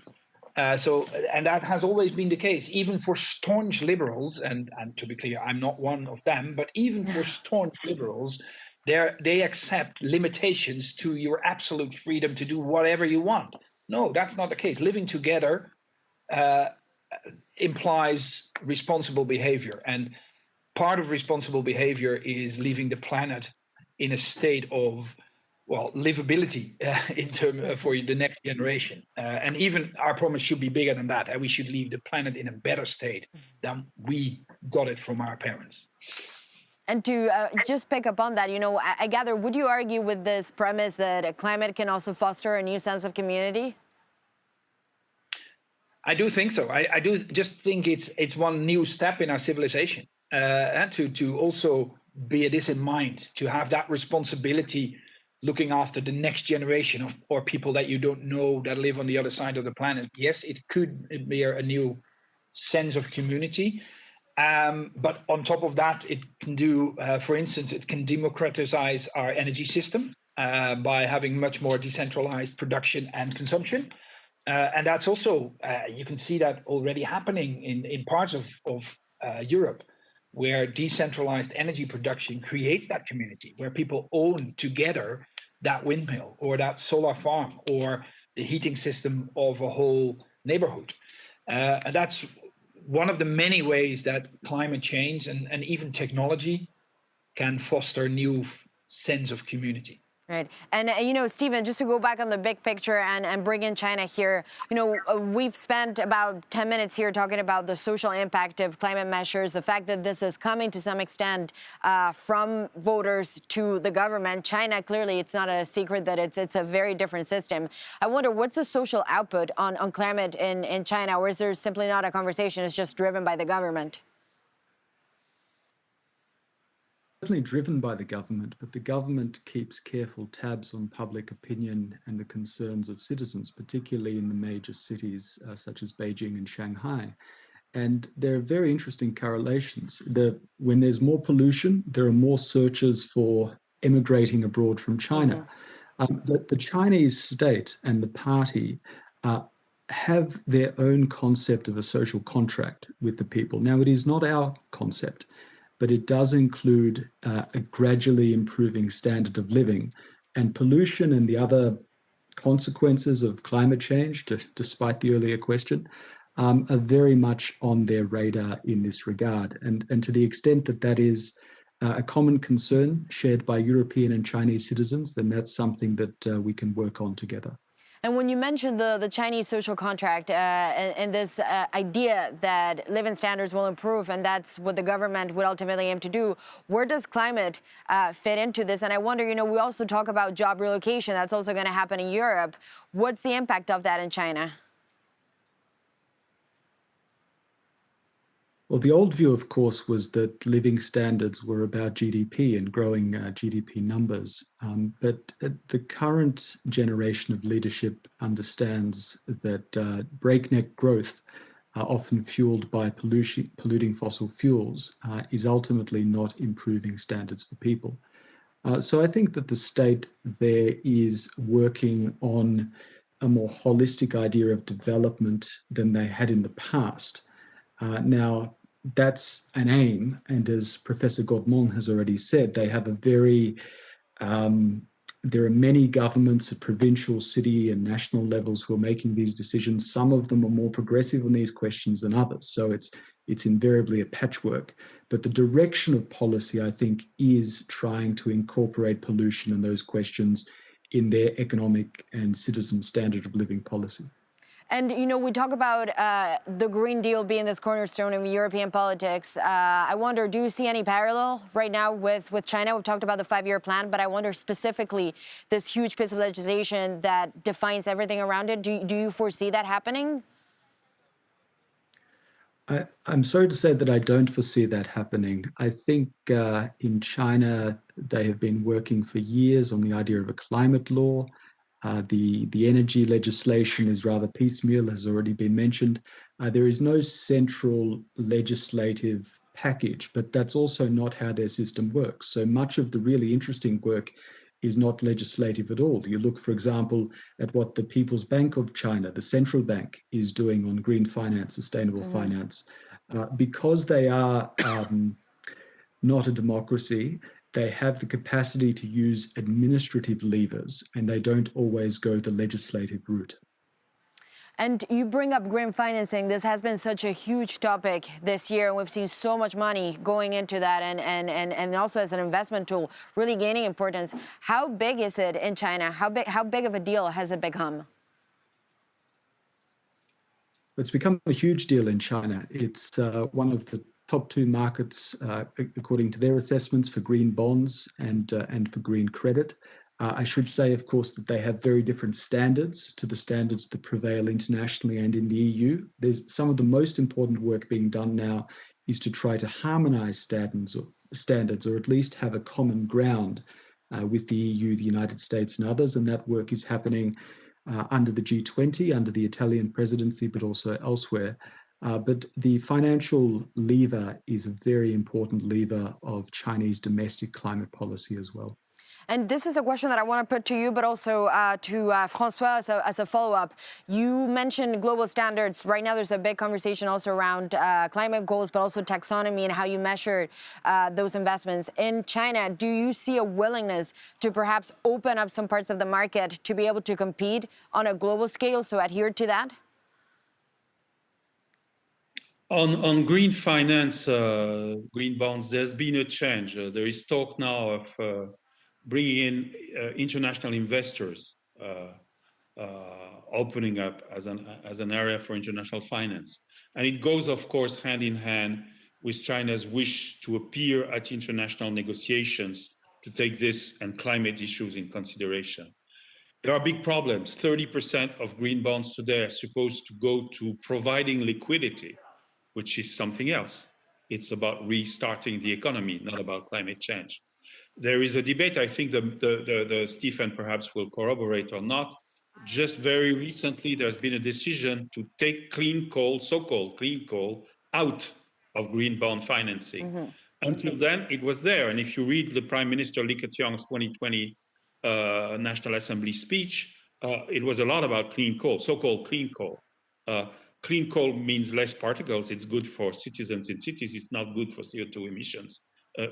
And that has always been the case, even for staunch liberals, and to be clear, I'm not one of them, but even for staunch liberals, they accept limitations to your absolute freedom to do whatever you want. No, that's not the case. Living together implies responsible behavior, and part of responsible behavior is leaving the planet in a state of livability in terms for the next generation. And even our promise should be bigger than that. And we should leave the planet in a better state than we got it from our parents. And to just pick up on that, you know, I gather, would you argue with this premise that climate can also foster a new sense of community? I do think so. I do just think it's one new step in our civilization, and to also bear this in mind, to have that responsibility looking after the next generation or people that you don't know that live on the other side of the planet. Yes, it could bear a new sense of community. But on top of that, it can do, for instance, it can democratize our energy system by having much more decentralized production and consumption. And that's also, you can see that already happening in parts of Europe, where decentralized energy production creates that community, where people own together that windmill or that solar farm or the heating system of a whole neighborhood. And that's one of the many ways that climate change and even technology can foster a new sense of community. Right. And, you know, Stephen, just to go back on the big picture and bring in China here, you know, we've spent about 10 minutes here talking about the social impact of climate measures, the fact that this is coming to some extent from voters to the government. China, clearly, it's not a secret that it's a very different system. I wonder, what's the social output on climate in China, or is there simply not a conversation, it's just driven by the government? Certainly driven by the government, but the government keeps careful tabs on public opinion and the concerns of citizens, particularly in the major cities such as Beijing and Shanghai. And there are very interesting correlations. When there's more pollution, there are more searches for emigrating abroad from China. The Chinese state and the party have their own concept of a social contract with the people. Now, it is not our concept, but it does include a gradually improving standard of living, and pollution and the other consequences of climate change, despite the earlier question, are very much on their radar in this regard. And to the extent that that is a common concern shared by European and Chinese citizens, then that's something that we can work on together. And when you mentioned the Chinese social contract and this idea that living standards will improve, and that's what the government would ultimately aim to do, where does climate fit into this? And I wonder, we also talk about job relocation. That's also going to happen in Europe. What's the impact of that in China? Well, the old view, of course, was that living standards were about GDP and growing GDP numbers. But the current generation of leadership understands that breakneck growth, often fueled by polluting fossil fuels, is ultimately not improving standards for people. So I think that the state there is working on a more holistic idea of development than they had in the past. Now, that's an aim, and as Professor Godmont has already said, they have a very, there are many governments at provincial, city and national levels who are making these decisions. Some of them are more progressive on these questions than others, so it's invariably a patchwork. But the direction of policy, I think, is trying to incorporate pollution and those questions in their economic and citizen standard of living policy. And, we talk about the Green Deal being this cornerstone of European politics. I wonder, do you see any parallel right now with China? We've talked about the 5-year plan, but I wonder specifically this huge piece of legislation that defines everything around it. Do you foresee that happening? I'm sorry to say that I don't foresee that happening. I think in China, they have been working for years on the idea of a climate law. The energy legislation is rather piecemeal, has already been mentioned. There is no central legislative package, but that's also not how their system works. So much of the really interesting work is not legislative at all. You look, for example, at what the People's Bank of China, the central bank, is doing on green finance, sustainable finance. Because they are not a democracy, they have the capacity to use administrative levers, and they don't always go the legislative route. And you bring up green financing. This has been such a huge topic this year, and we've seen so much money going into that and also as an investment tool really gaining importance. How big is it in China? How big of a deal has it become? It's become a huge deal in China. It's one of the top 2 markets, according to their assessments, for green bonds and for green credit. I should say, of course, that they have very different standards to the standards that prevail internationally and in the EU. There's some of the most important work being done now is to try to harmonize standards, or at least have a common ground with the EU, the United States, and others. And that work is happening under the G20, under the Italian presidency, but also elsewhere. But the financial lever is a very important lever of Chinese domestic climate policy as well. And this is a question that I want to put to you, but also to Francois as a follow-up. You mentioned global standards. Right now, there's a big conversation also around climate goals, but also taxonomy and how you measure those investments. In China, do you see a willingness to perhaps open up some parts of the market to be able to compete on a global scale, so adhere to that? On green finance, green bonds, there's been a change. There is talk now of bringing in international investors, opening up as an area for international finance. And it goes, of course, hand in hand with China's wish to appear at international negotiations to take this and climate issues in consideration. There are big problems. 30% of green bonds today are supposed to go to providing liquidity, which is something else. It's about restarting the economy, not about climate change. There is a debate, I think the Stephen perhaps will corroborate or not. Just very recently, there's been a decision to take clean coal, so-called clean coal, out of green bond financing. Until then, it was there. And if you read the Prime Minister Li Keqiang's 2020 National Assembly speech, it was a lot about clean coal, so-called clean coal. Clean coal means less particles. It's good for citizens in cities. It's not good for CO2 emissions,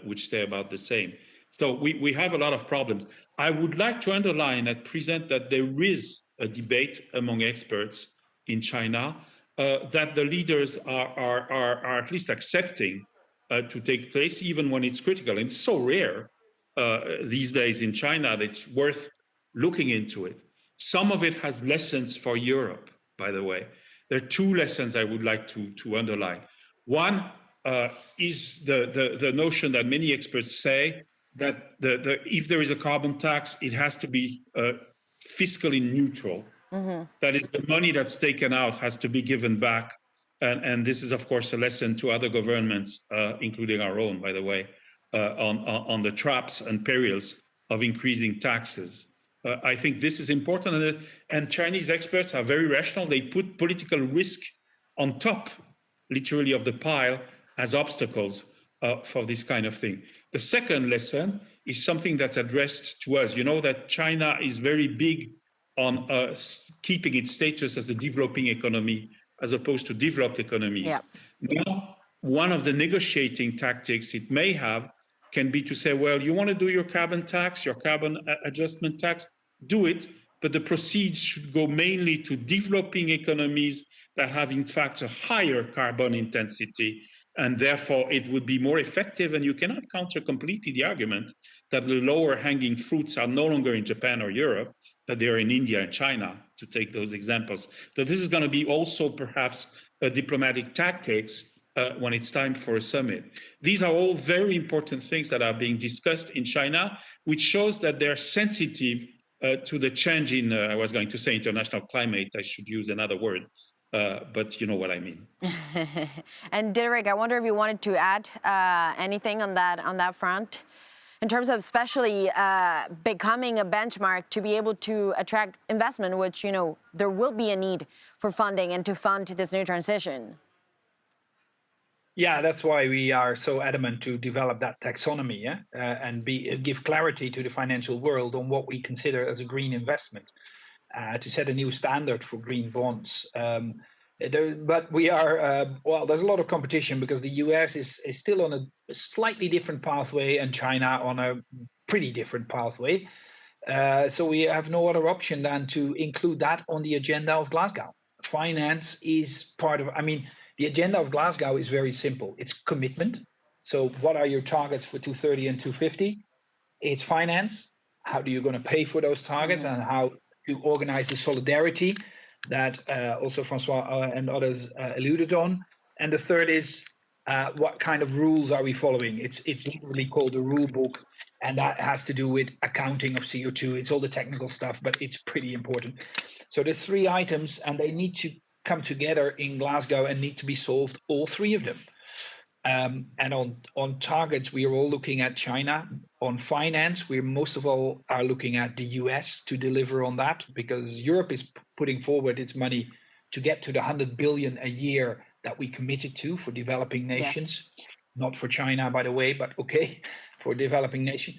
which stay about the same. So we have a lot of problems. I would like to underline and present that there is a debate among experts in China that the leaders are at least accepting to take place, even when it's critical. And it's so rare these days in China that it's worth looking into it. Some of it has lessons for Europe, by the way. There are two lessons I would like to underline. One is the notion that many experts say that if there is a carbon tax, it has to be fiscally neutral. Mm-hmm. That is, the money that's taken out has to be given back. And this is, of course, a lesson to other governments, including our own, by the way, on the traps and perils of increasing taxes. I think this is important. And Chinese experts are very rational. They put political risk on top, literally, of the pile as obstacles for this kind of thing. The second lesson is something that's addressed to us. You know that China is very big on keeping its status as a developing economy as opposed to developed economies. Yeah. Now, one of the negotiating tactics it may have can be to say, well, you want to do your carbon tax, your carbon adjustment tax, do it, but the proceeds should go mainly to developing economies that have, in fact, a higher carbon intensity, and therefore it would be more effective. And you cannot counter completely the argument that the lower hanging fruits are no longer in Japan or Europe, that they're in India and China, to take those examples. So this is going to be also perhaps a diplomatic tactics when it's time for a summit. These are all very important things that are being discussed in China, which shows that they're sensitive to the change in, I was going to say international climate, I should use another word, but you know what I mean. And Diederik, I wonder if you wanted to add anything on that front, in terms of especially becoming a benchmark to be able to attract investment, which, you know, there will be a need for funding and to fund this new transition. Yeah, that's why we are so adamant to develop that taxonomy, and give clarity to the financial world on what we consider as a green investment, to set a new standard for green bonds. But we are, well, there's a lot of competition because the US is still on a slightly different pathway and China on a pretty different pathway. So we have no other option than to include that on the agenda of Glasgow. Finance is part of, I mean, the agenda of Glasgow is very simple. It's commitment. So what are your targets for 2030 and 2050? It's finance. How do you going to pay for those targets, and how to organize the solidarity that also Francois and others alluded on. And the third is what kind of rules are we following? It's literally called the rule book, and that has to do with accounting of CO2. It's all the technical stuff, but it's pretty important. So there's 3 items, and they need to come together in Glasgow and need to be solved, all 3 of them. And on targets, we are all looking at China. On finance, we most of all are looking at the US to deliver on that, because Europe is putting forward its money to get to the 100 billion a year that we committed to for developing nations. Yes. Not for China, by the way, but okay, for developing nation.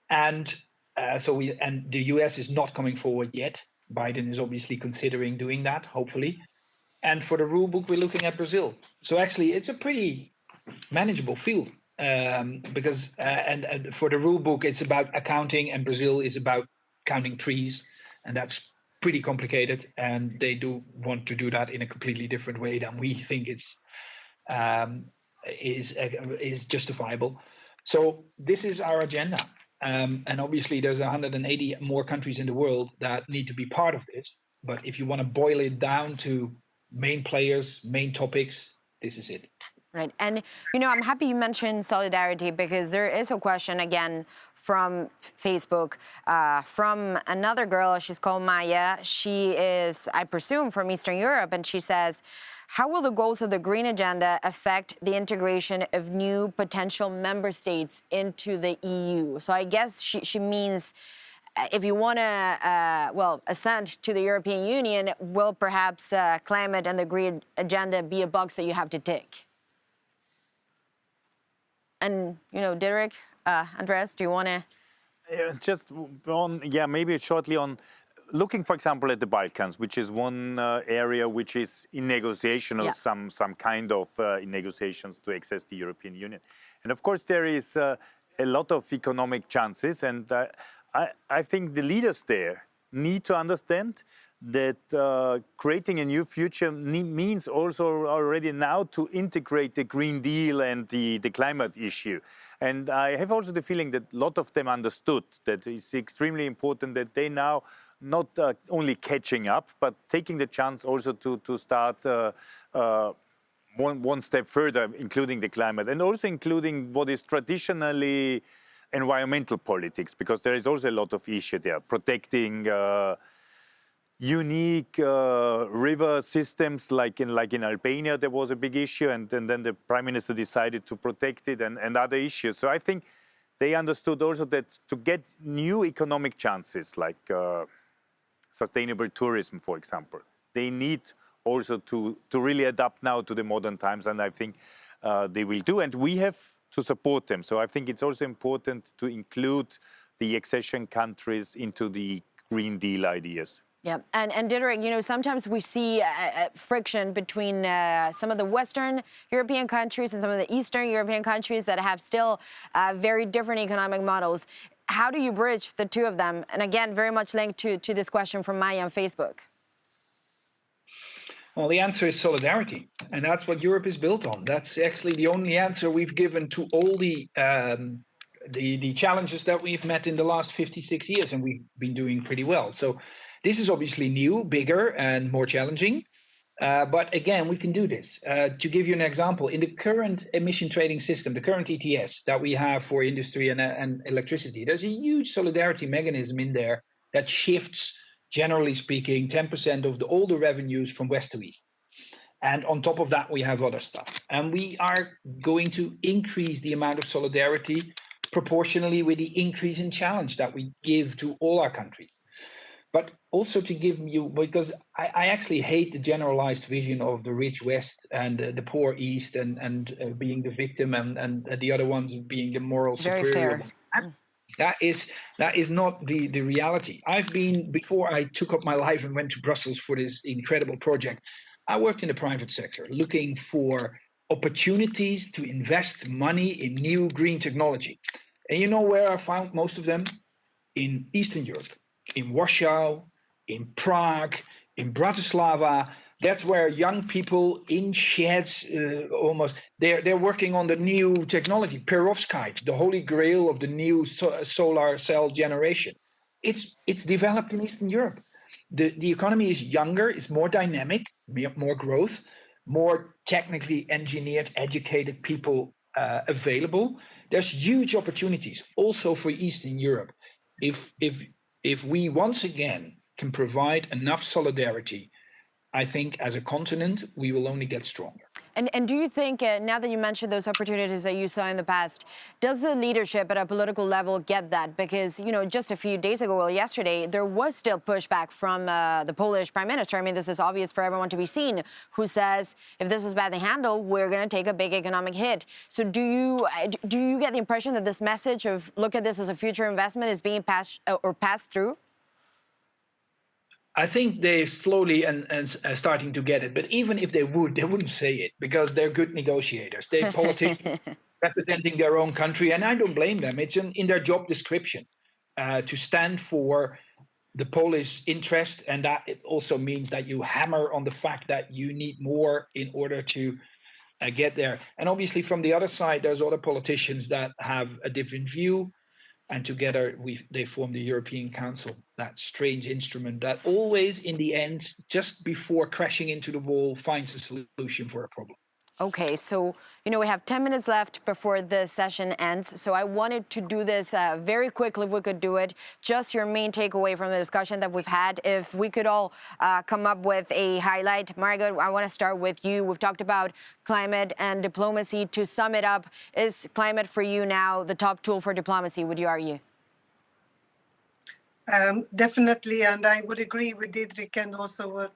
And and the US is not coming forward yet. Biden is obviously considering doing that, hopefully. And for the rule book, we're looking at Brazil. So actually, it's a pretty manageable field, because and for the rule book, it's about accounting, and Brazil is about counting trees, and that's pretty complicated. And they do want to do that in a completely different way than we think is justifiable. So this is our agenda, and obviously there's 180 more countries in the world that need to be part of this. But if you want to boil it down to main players, main topics, this is it. Right. And, you know, I'm happy you mentioned solidarity, because there is a question, again, from Facebook, from another girl. She's called Maya. She is, I presume, from Eastern Europe. And she says, how will the goals of the Green Agenda affect the integration of new potential member states into the EU? So I guess she means, if you want to, assent to the European Union, will perhaps climate and the Green Agenda be a box that you have to tick? And, Diederik, Andreas, do you want to? Just on, maybe shortly on looking, for example, at the Balkans, which is one area which is in negotiation or some kind of in negotiations to access the European Union. And of course, there is a lot of economic chances. And I think the leaders there need to understand that creating a new future means also already now to integrate the Green Deal and the climate issue. And I have also the feeling that a lot of them understood that it's extremely important that they now not only catching up, but taking the chance also to start one step further, including the climate and also including what is traditionally environmental politics, because there is also a lot of issue there, protecting unique river systems, like in Albania, there was a big issue, and then the Prime Minister decided to protect it and other issues. So I think they understood also that to get new economic chances, like sustainable tourism, for example, they need also to really adapt now to the modern times, and I think they will do, and we have to support them. So I think it's also important to include the accession countries into the Green Deal ideas. Yeah, and Diederik, sometimes we see friction between some of the Western European countries and some of the Eastern European countries that have still very different economic models. How do you bridge the two of them? And again, very much linked to this question from Maya on Facebook. Well, the answer is solidarity, and that's what Europe is built on. That's actually the only answer we've given to all the challenges that we've met in the last 56 years, and we've been doing pretty well. So this is obviously new, bigger, and more challenging. But again, we can do this. To give you an example, in the current emission trading system, the current ETS that we have for industry and electricity, there's a huge solidarity mechanism in there that shifts, generally speaking, 10% of all the revenues from west to east. And on top of that, we have other stuff. And we are going to increase the amount of solidarity proportionally with the increase in challenge that we give to all our countries. But also to give you, because I actually hate the generalized vision of the rich West and the poor East and being the victim and the other ones being the moral superior. That is not the reality. Before I took up my life and went to Brussels for this incredible project, I worked in the private sector looking for opportunities to invest money in new green technology. And you know where I found most of them? In Eastern Europe. In Warsaw, in Prague, in Bratislava. That's where young people in sheds, they're working on the new technology, perovskite, the holy grail of the new solar cell generation. It's developed in Eastern Europe. The economy is younger, it's more dynamic, more growth, more technically engineered, educated people available. There's huge opportunities also for Eastern Europe. If we once again can provide enough solidarity, I think as a continent, we will only get stronger. And do you think, now that you mentioned those opportunities that you saw in the past, does the leadership at a political level get that? Because, just a few days ago, yesterday, there was still pushback from the Polish Prime Minister. I mean, this is obvious for everyone to be seen, who says, if this is badly handled, we're going to take a big economic hit. So do you get the impression that this message of look at this as a future investment is being passed through? I think they're slowly and starting to get it. But even if they wouldn't say it because they're good negotiators. They're politicians representing their own country, and I don't blame them. It's in their job description to stand for the Polish interest, and that it also means that you hammer on the fact that you need more in order to get there. And obviously, from the other side, there's other politicians that have a different view. And together, they form the European Council, that strange instrument that always, in the end, just before crashing into the wall, finds a solution for a problem. Okay, so, we have 10 minutes left before the session ends. So I wanted to do this very quickly, if we could do it. Just your main takeaway from the discussion that we've had. If we could all come up with a highlight. Margot, I want to start with you. We've talked about climate and diplomacy. To sum it up, is climate for you now the top tool for diplomacy, would you argue? Definitely, and I would agree with Diederik and also what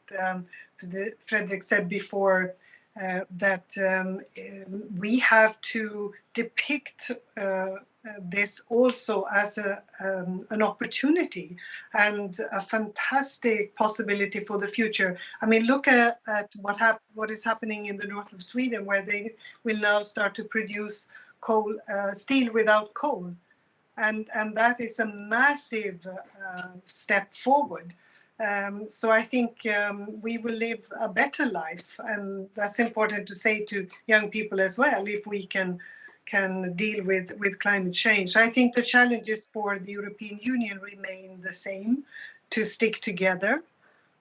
Fredrik said before. we have to depict this also as an opportunity and a fantastic possibility for the future. I mean, look at what is happening in the north of Sweden, where they will now start to produce steel without coal. And that is a massive step forward. So I think we will live a better life, and that's important to say to young people as well, if we can deal with climate change. I think the challenges for the European Union remain the same: to stick together,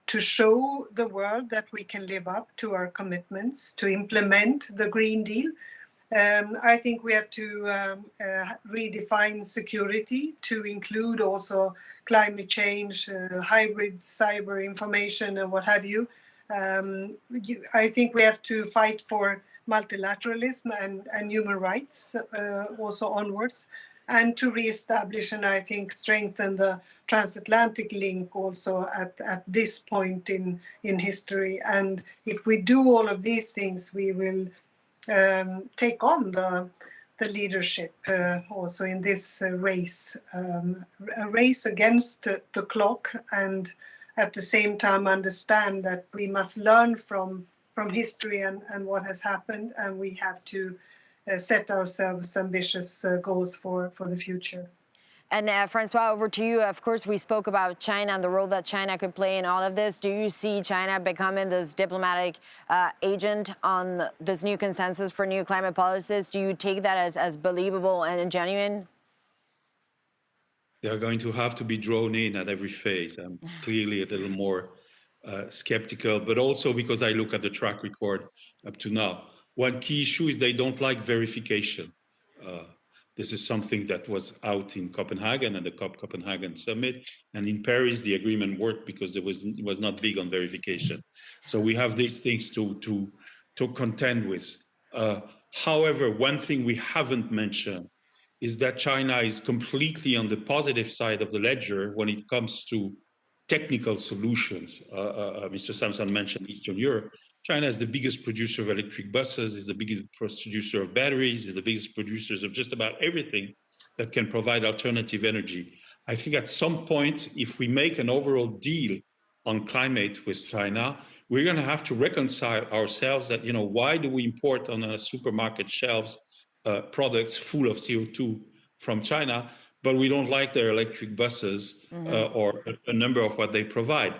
to show the world that we can live up to our commitments, to implement the Green Deal. I think we have to redefine security to include also climate change, hybrid cyber information, and what have you. I think we have to fight for multilateralism and human rights also onwards, and to reestablish and I think strengthen the transatlantic link also at this point in history. And if we do all of these things, we will take on the leadership also in this race, a race against the clock, and at the same time understand that we must learn from history and what has happened, and we have to set ourselves ambitious goals for the future. And Francois, over to you. Of course, we spoke about China and the role that China could play in all of this. Do you see China becoming this diplomatic agent on this new consensus for new climate policies? Do you take that as believable and genuine? They're going to have to be drawn in at every phase. I'm clearly a little more skeptical, but also because I look at the track record up to now. One key issue is they don't like verification. This is something that was out in Copenhagen and the COP Copenhagen summit, and in Paris the agreement worked because it was not big on verification. So we have these things to contend with. However, one thing we haven't mentioned is that China is completely on the positive side of the ledger when it comes to technical solutions. Mr. Samson mentioned Eastern Europe. China is the biggest producer of electric buses, is the biggest producer of batteries, is the biggest producers of just about everything that can provide alternative energy. I think at some point, if we make an overall deal on climate with China, we're going to have to reconcile ourselves that, why do we import on a supermarket shelves products full of CO2 from China, but we don't like their electric buses or a number of what they provide.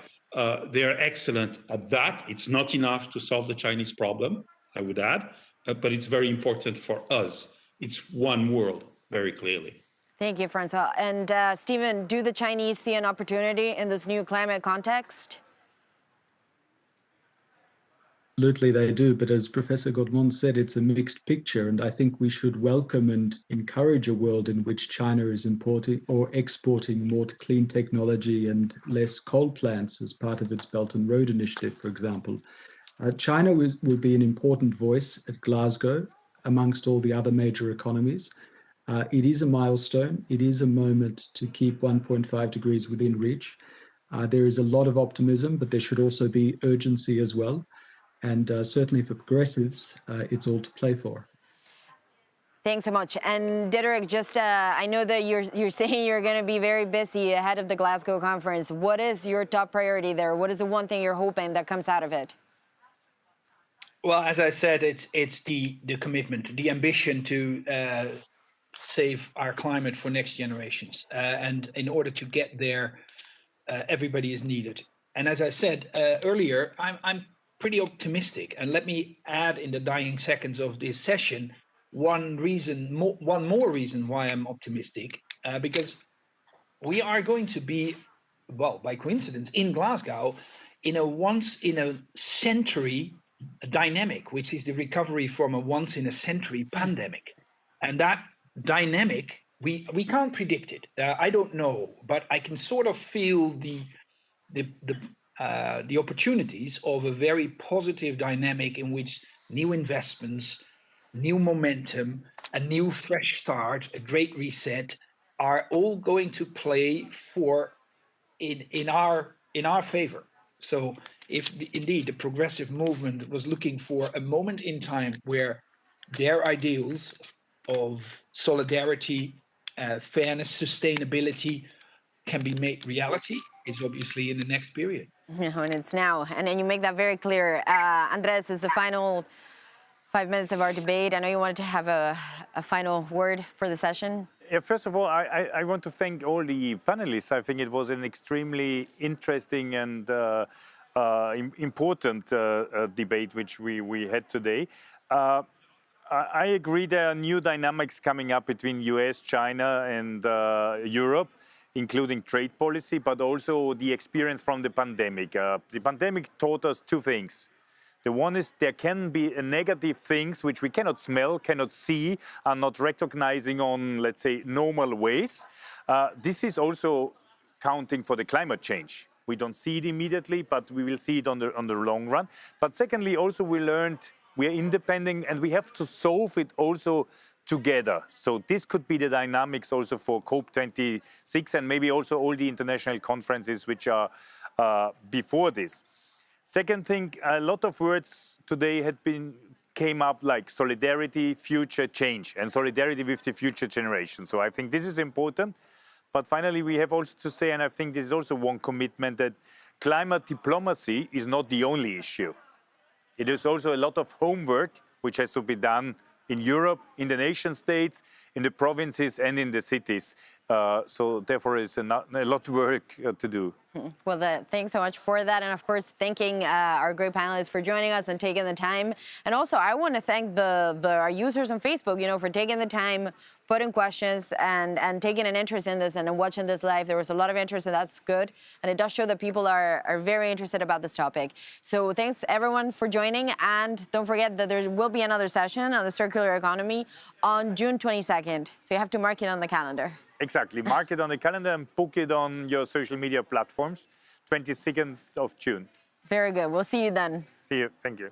They're excellent at that. It's not enough to solve the Chinese problem, I would add, but it's very important for us. It's one world, very clearly. Thank you, Francois. And Stephen, do the Chinese see an opportunity in this new climate context? Absolutely, they do. But as Professor Godmont said, it's a mixed picture. And I think we should welcome and encourage a world in which China is importing or exporting more clean technology and less coal plants as part of its Belt and Road Initiative, for example. China will be an important voice at Glasgow amongst all the other major economies. It is a milestone. It is a moment to keep 1.5 degrees within reach. There is a lot of optimism, but there should also be urgency as well. And certainly for progressives, it's all to play for. Thanks so much. And Diederik, just I know that you're saying you're going to be very busy ahead of the Glasgow conference. What is your top priority there? What is the one thing you're hoping that comes out of it? Well, as I said, it's the commitment, the ambition to save our climate for next generations. And in order to get there, everybody is needed. And as I said earlier, I'm pretty optimistic. And let me add in the dying seconds of this session, one more reason why I'm optimistic, because we are going to be, well, by coincidence, in Glasgow in a once-in-a-century dynamic, which is the recovery from a once-in-a-century pandemic. And that dynamic, we can't predict it. I don't know, but I can sort of feel the opportunities of a very positive dynamic in which new investments, new momentum, a new fresh start, a great reset are all going to play in our favor. So if indeed the progressive movement was looking for a moment in time where their ideals of solidarity, fairness, sustainability can be made reality, it's obviously in the next period. And it's now. And then you make that very clear. Andres, is the final 5 minutes of our debate. I know you wanted to have a final word for the session. Yeah, first of all, I want to thank all the panelists. I think it was an extremely interesting and important debate which we had today. I agree there are new dynamics coming up between US, China and Europe, including trade policy, but also the experience from the pandemic. The pandemic taught us two things. The one is there can be negative things which we cannot smell, cannot see, are not recognizing on, let's say, normal ways. This is also counting for the climate change. We don't see it immediately, but we will see it on the long run. But secondly, also we learned we are independent and we have to solve it also together. So this could be the dynamics also for COP26 and maybe also all the international conferences which are before this. Second thing, a lot of words today came up like solidarity, future change, and solidarity with the future generation. So I think this is important. But finally, we have also to say, and I think this is also one commitment, that climate diplomacy is not the only issue. It is also a lot of homework which has to be done in Europe, in the nation states, in the provinces and in the cities. So therefore, it's a lot of work to do. Well, thanks so much for that. And of course, thanking our great panelists for joining us and taking the time. And also, I want to thank our users on Facebook, for taking the time, putting questions and taking an interest in this and watching this live. There was a lot of interest, and that's good. And it does show that people are very interested about this topic. So thanks, everyone, for joining. And don't forget that there will be another session on the circular economy on June 22nd. So you have to mark it on the calendar. Exactly. Mark it on the calendar and book it on your social media platforms, 22nd of June. Very good. We'll see you then. See you. Thank you.